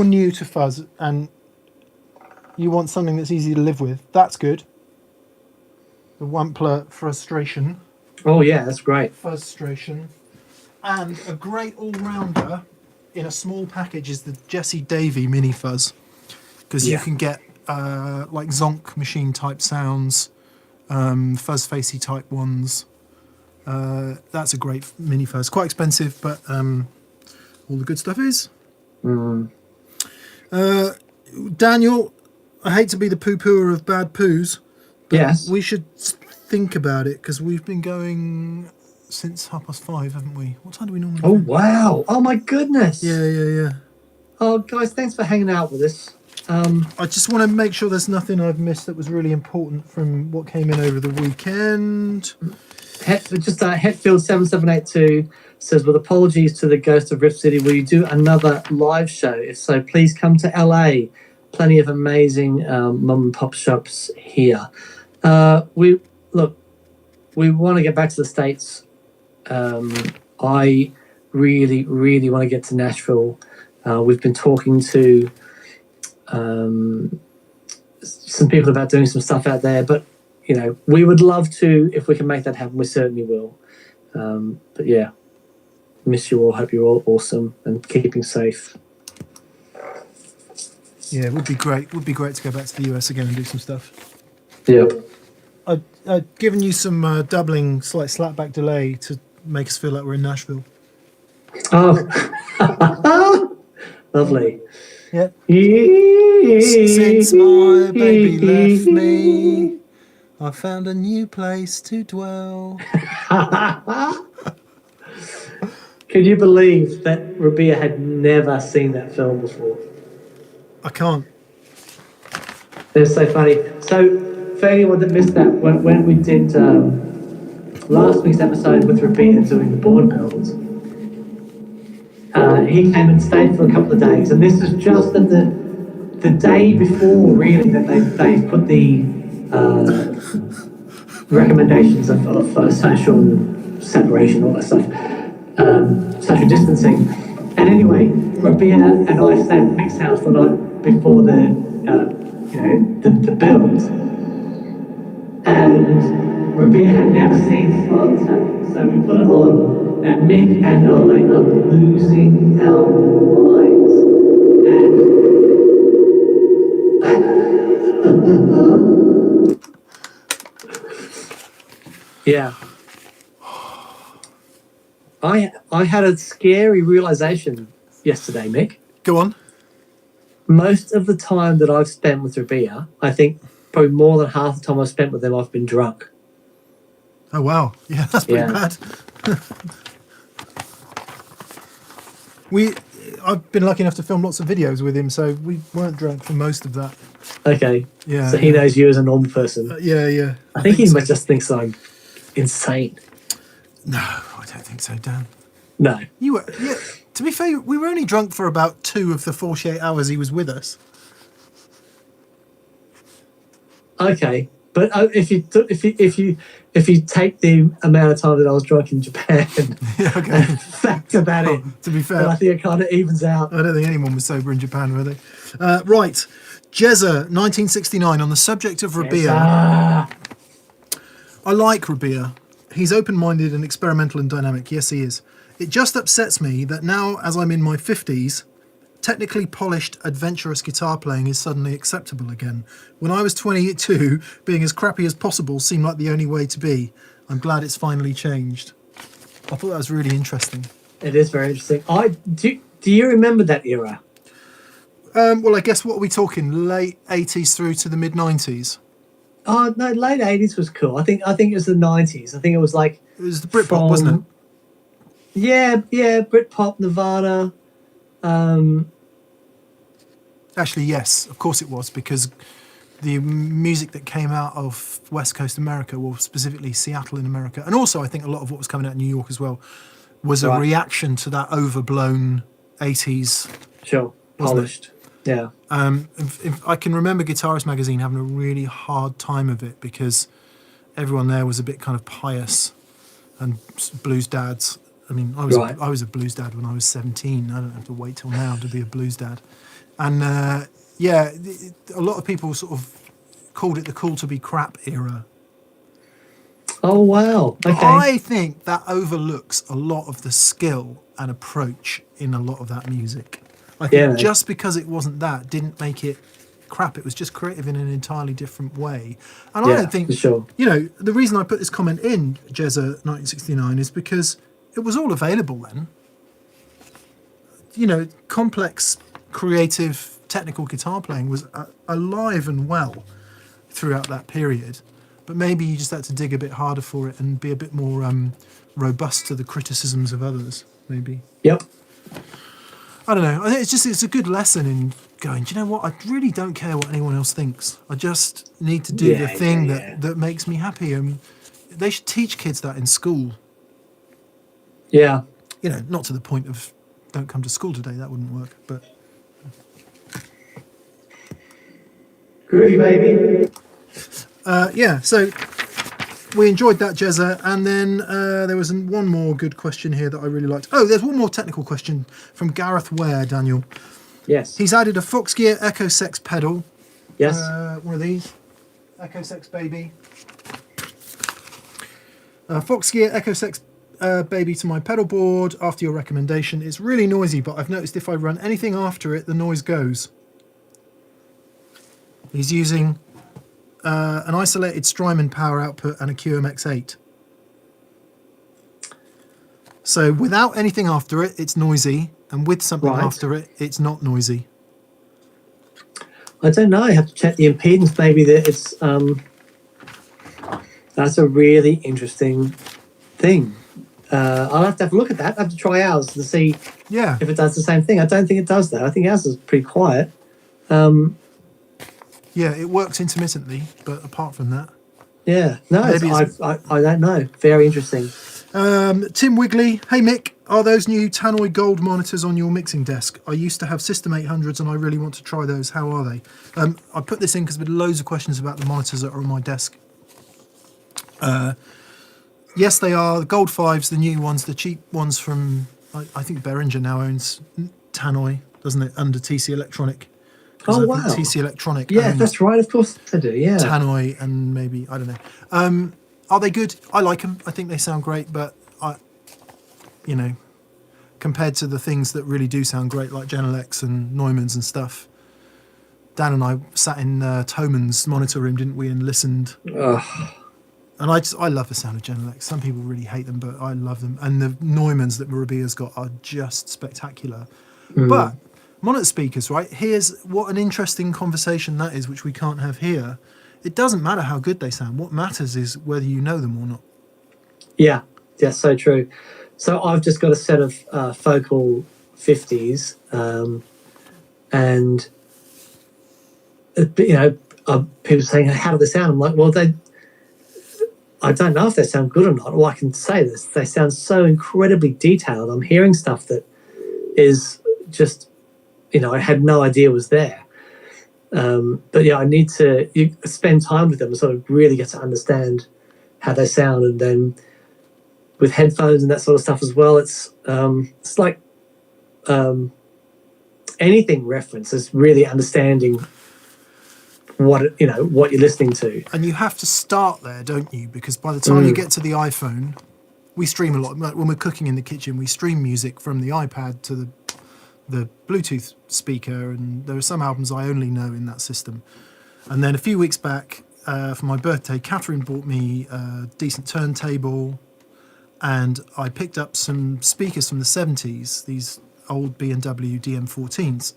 new to fuzz and you want something that's easy to live with, that's good. The Wampler Frustration. Oh yeah, that's great. Frustration. And a great all-rounder in a small package is the Jesse Davey Mini Fuzz. Because you can get like Zonk machine type sounds, fuzz facey type ones. That's a great mini fuzz. Quite expensive, but all the good stuff is. Daniel, I hate to be the poo-pooer of bad poos, but yes, we should think about it because we've been going since 5:30, haven't we? What time do we normally Oh, go? wow. Oh, my goodness. Yeah. Oh, guys, thanks for hanging out with us. I just want to make sure there's nothing I've missed that was really important from what came in over the weekend. Hetfield7782 says, with apologies to the Ghost of Rift City, will you do another live show? If so, please come to LA. Plenty of amazing mum and pop shops here. look, we want to get back to the States. I really, really want to get to Nashville. We've been talking to some people about doing some stuff out there, but you know, we would love to. If we can make that happen, we certainly will. But yeah, miss you all. Hope you're all awesome and keeping safe. Yeah, it would be great. It would be great to go back to the US again and do some stuff. Yeah. I've given you some doubling, slight slapback delay to make us feel like we're in Nashville. Oh, lovely. Yeah. Since my baby left me, I found a new place to dwell. Can you believe that Revere had never seen that film before? I can't. It's so funny. So, for anyone that missed that, when we did last week's episode with Revere doing the board builds, he came and stayed for a couple of days, and this is just at the day before, really, that they put the recommendations of social separation, all that stuff, social distancing. And anyway, Revere and I stayed at Mick's house the night before the build, and Revere had never seen Spartan, so we put it on, and Mick and I are losing our minds. Yeah. I had a scary realization yesterday, Mick. Go on. Most of the time that I've spent with Revere, I think probably more than half the time I've spent with them, I've been drunk. Oh, wow. Yeah, that's pretty bad. I've been lucky enough to film lots of videos with him, so we weren't drunk for most of that. Okay. Yeah. So he knows you as a normal person. Yeah. I think he just thinks I'm insane. No, I don't think so, Dan. No. You were. Yeah. To be fair, we were only drunk for about 2 of the 48 hours he was with us. Okay, but if you take the amount of time that I was drunk in Japan and factor that in, to be fair, I think it kind of evens out. I don't think anyone was sober in Japan, were they? Right, Jezza, 1969, on the subject of Revere. I like Revere. He's open-minded and experimental and dynamic. Yes, he is. It just upsets me that now, as I'm in my 50s, technically polished, adventurous guitar playing is suddenly acceptable again. When I was 22, being as crappy as possible seemed like the only way to be. I'm glad it's finally changed. I thought that was really interesting. It is very interesting. Do you remember that era? Well, I guess, what are we talking? Late 80s through to the mid-90s? Oh, no, late 80s was cool. I think it was the 90s. I think it was like... It was the Britpop, wasn't it? Yeah, Britpop, Nirvana. Actually, yes, of course it was, because the music that came out of West Coast America, well, specifically Seattle in America, and also I think a lot of what was coming out of New York as well, was a reaction to that overblown 80s. Sure, polished. Yeah. I can remember Guitarist magazine having a really hard time of it because everyone there was a bit kind of pious and blues dads. I mean, I was a blues dad when I was 17. I don't have to wait till now to be a blues dad. And a lot of people sort of called it the cool to be crap era. Oh, wow. Okay. I think that overlooks a lot of the skill and approach in a lot of that music. I think just because it wasn't that didn't make it crap. It was just creative in an entirely different way. And I don't think, for sure. You know, the reason I put this comment in, Jezza 1969, is because it was all available then. You know, complex, creative, technical guitar playing was alive and well throughout that period. But maybe you just had to dig a bit harder for it and be a bit more robust to the criticisms of others, maybe. Yep. I don't know. I think it's a good lesson in going, do you know what? I really don't care what anyone else thinks. I just need to do the thing that makes me happy. And they should teach kids that in school. Yeah. You know, not to the point of don't come to school today. That wouldn't work. But groovy, baby. So we enjoyed that, Jezza. And then there was one more good question here that I really liked. Oh, there's one more technical question from Gareth Ware, Daniel. Yes. He's added a Fox Gear Echo Sex pedal. Yes. One of these. Echo Sex Baby. Fox Gear Echo Sex Baby to my pedal board after your recommendation. It's really noisy, but I've noticed if I run anything after it, the noise goes. He's using an isolated Strymon power output and a QMX8. So without anything after it, it's noisy, and with something after it, it's not noisy. I don't know. I have to check the impedance. Maybe that it's that's a really interesting thing. I'll have to have a look at that. I have to try ours to see if it does the same thing. I don't think it does that. I think ours is pretty quiet. Yeah, it works intermittently, but apart from that, yeah, no, I don't know. Very interesting. Tim Wigley, hey Mick, are those new Tannoy Gold monitors on your mixing desk? I used to have System 800s and I really want to try those. How are they? I put this in because there have been loads of questions about the monitors that are on my desk. Yes, they are. The Gold 5s, the new ones, the cheap ones from, I think Behringer now owns Tannoy, doesn't it, under TC Electronic. Oh, wow. TC Electronic. Yeah, that's right. Of course they do, yeah. Tannoy and maybe, I don't know. Are they good? I like them. I think they sound great, but compared to the things that really do sound great, like Genelecs and Neumanns and stuff, Dan and I sat in Thoman's monitor room, didn't we, and listened. Ugh. And I love the sound of Genelecs. Some people really hate them, but I love them. And the Neumanns that Revere's got are just spectacular. But monitor speakers, right? Here's what an interesting conversation that is, which we can't have here. It doesn't matter how good they sound. What matters is whether you know them or not. Yeah, that's so true. So I've just got a set of Focal 50s, and people saying, "How do they sound?" I'm like, "Well, I don't know if they sound good or not. Well, I can say this: they sound so incredibly detailed. I'm hearing stuff that is just, I had no idea was there." But yeah, I need to spend time with them and sort of really get to understand how they sound, and then with headphones and that sort of stuff as well, it's like anything reference is really understanding what you're listening to. And you have to start there, don't you? Because by the time you get to the iPhone, we stream a lot. When we're cooking in the kitchen, we stream music from the iPad to the Bluetooth speaker, and there are some albums I only know in that system. And then a few weeks back, for my birthday, Katherine bought me a decent turntable, and I picked up some speakers from the 70s, these old B&W DM14s.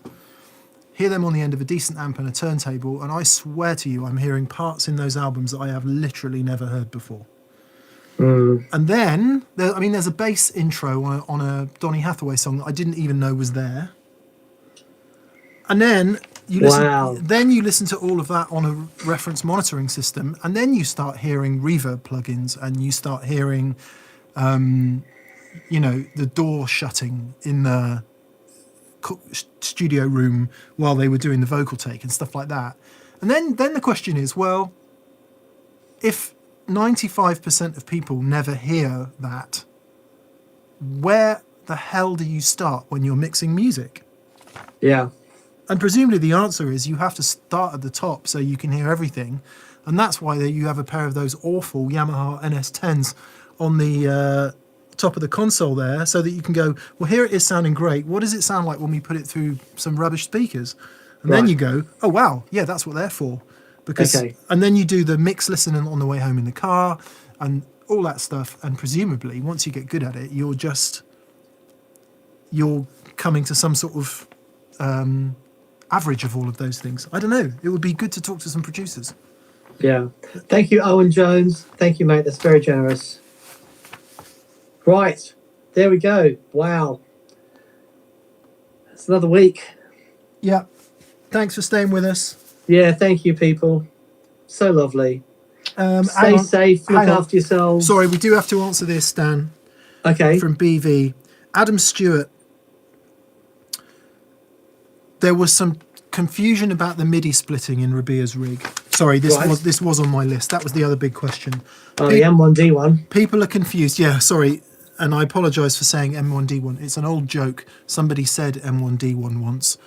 Hear them on the end of a decent amp and a turntable, and I swear to you, I'm hearing parts in those albums that I have literally never heard before. And then, there's a bass intro on a Donny Hathaway song that I didn't even know was there. And then you listen to all of that on a reference monitoring system, and then you start hearing reverb plugins, and you start hearing, the door shutting in the studio room while they were doing the vocal take and stuff like that. And then the question is, well, if 95% of people never hear that, where the hell do you start when you're mixing music? Yeah. And presumably the answer is you have to start at the top so you can hear everything. And that's why you have a pair of those awful Yamaha NS10s on the top of the console there, so that you can go, well, here it is sounding great. What does it sound like when we put it through some rubbish speakers? And then you go, oh, wow, yeah, that's what they're for. And then you do the mix listening on the way home in the car and all that stuff. And presumably, once you get good at it, you're coming to some sort of average of all of those things. I don't know. It would be good to talk to some producers. Yeah. Thank you, Owen Jones. Thank you, mate. That's very generous. Right. There we go. Wow. It's another week. Yeah. Thanks for staying with us. Yeah, thank you, people. So lovely. Stay safe. Look after yourselves. Sorry, we do have to answer this, Stan. Okay. From BV. Adam Stewart. There was some confusion about the MIDI splitting in Revere's rig. Sorry, Right. this was on my list. That was the other big question. Oh, the M1D one. People are confused. Yeah, sorry. And I apologise for saying M1D1. It's an old joke. Somebody said M1D1 once,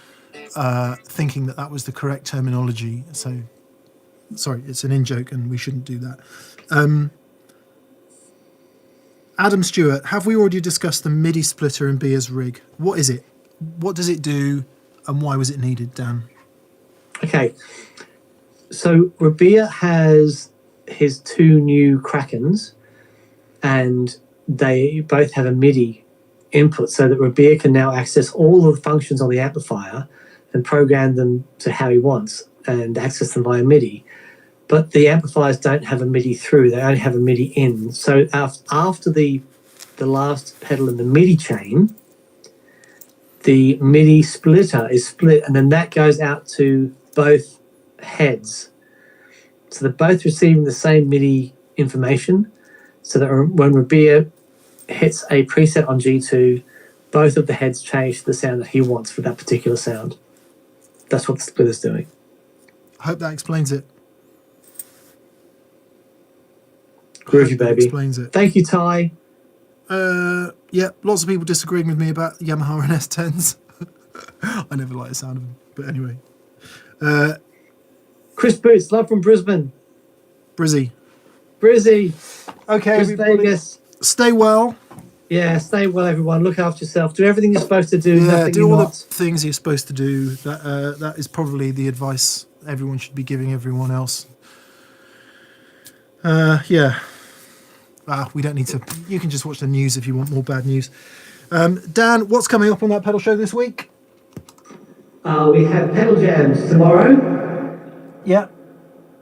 thinking that was the correct terminology. So, sorry, it's an in-joke and we shouldn't do that. Adam Stewart, have we already discussed the MIDI splitter and Beer's rig? What is it? What does it do? And why was it needed, Dan? Okay. So Revere has his 2 new Krakens, and they both have a MIDI input, so that Revere can now access all of the functions on the amplifier and program them to how he wants and access them via MIDI. But the amplifiers don't have a MIDI through; they only have a MIDI in. So after the last pedal in the MIDI chain, the MIDI splitter is split, and then that goes out to both heads. So they're both receiving the same MIDI information, so that when Revere hits a preset on G2, both of the heads change to the sound that he wants for that particular sound. That's what the splitter's doing. I hope that explains it. Groovy, baby. Explains it. Thank you, Ty. Yeah, lots of people disagreeing with me about Yamaha and S10s. I never like the sound of them, but anyway. Chris Boots, love from Brisbane. Brizzy. Okay, Okay, everybody, Vegas. stay well. Yeah, stay well, everyone. Look after yourself. Do everything you're supposed to do. Yeah, nothing do you're all not. the things you're supposed to do. That is probably the advice everyone should be giving everyone else. Yeah. We don't need to. You can just watch the news if you want more bad news. Dan, what's coming up on that pedal show this week? We have pedal jams tomorrow. Yeah.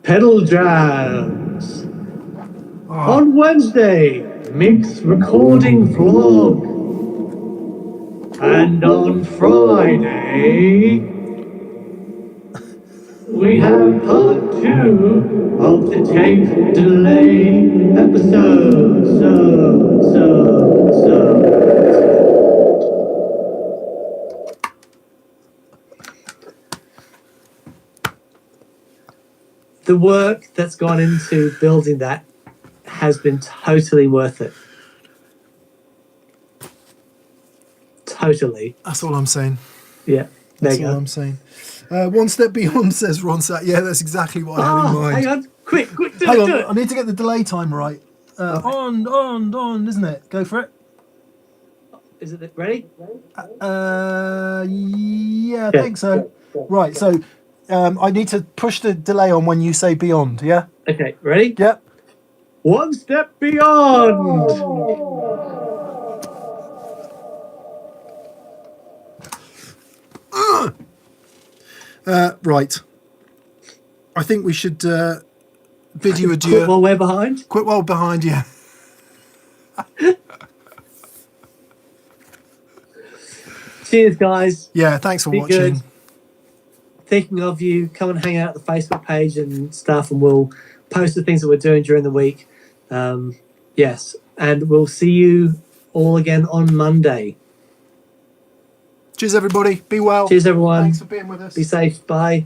Pedal jams. On Wednesday, mix recording vlog. And on Friday, we have part 2 of the tape delay episode. The work that's gone into building that has been totally worth it. Totally. That's all I'm saying. Yeah. There That's you all go. I'm saying. One step beyond, says Ronsat. Yeah, that's exactly what I had in mind. Hang on. Quick. Do Hang on, it. I need to get the delay time right. On, isn't it? Go for it. Is it ready? Yeah, I think so. Right, so I need to push the delay on when you say beyond, yeah? Okay, ready? Yep. One step beyond. Right. I think we should bid you adieu. Quit while we're behind. Quit while behind, yeah. Cheers, guys. Yeah, thanks for Be watching. good. Thinking of you. Come and hang out at the Facebook page and stuff, and we'll post the things that we're doing during the week. Yes, and we'll see you all again on Monday. Cheers, everybody. Be well. Cheers, everyone. Thanks for being with us. Be safe. Bye.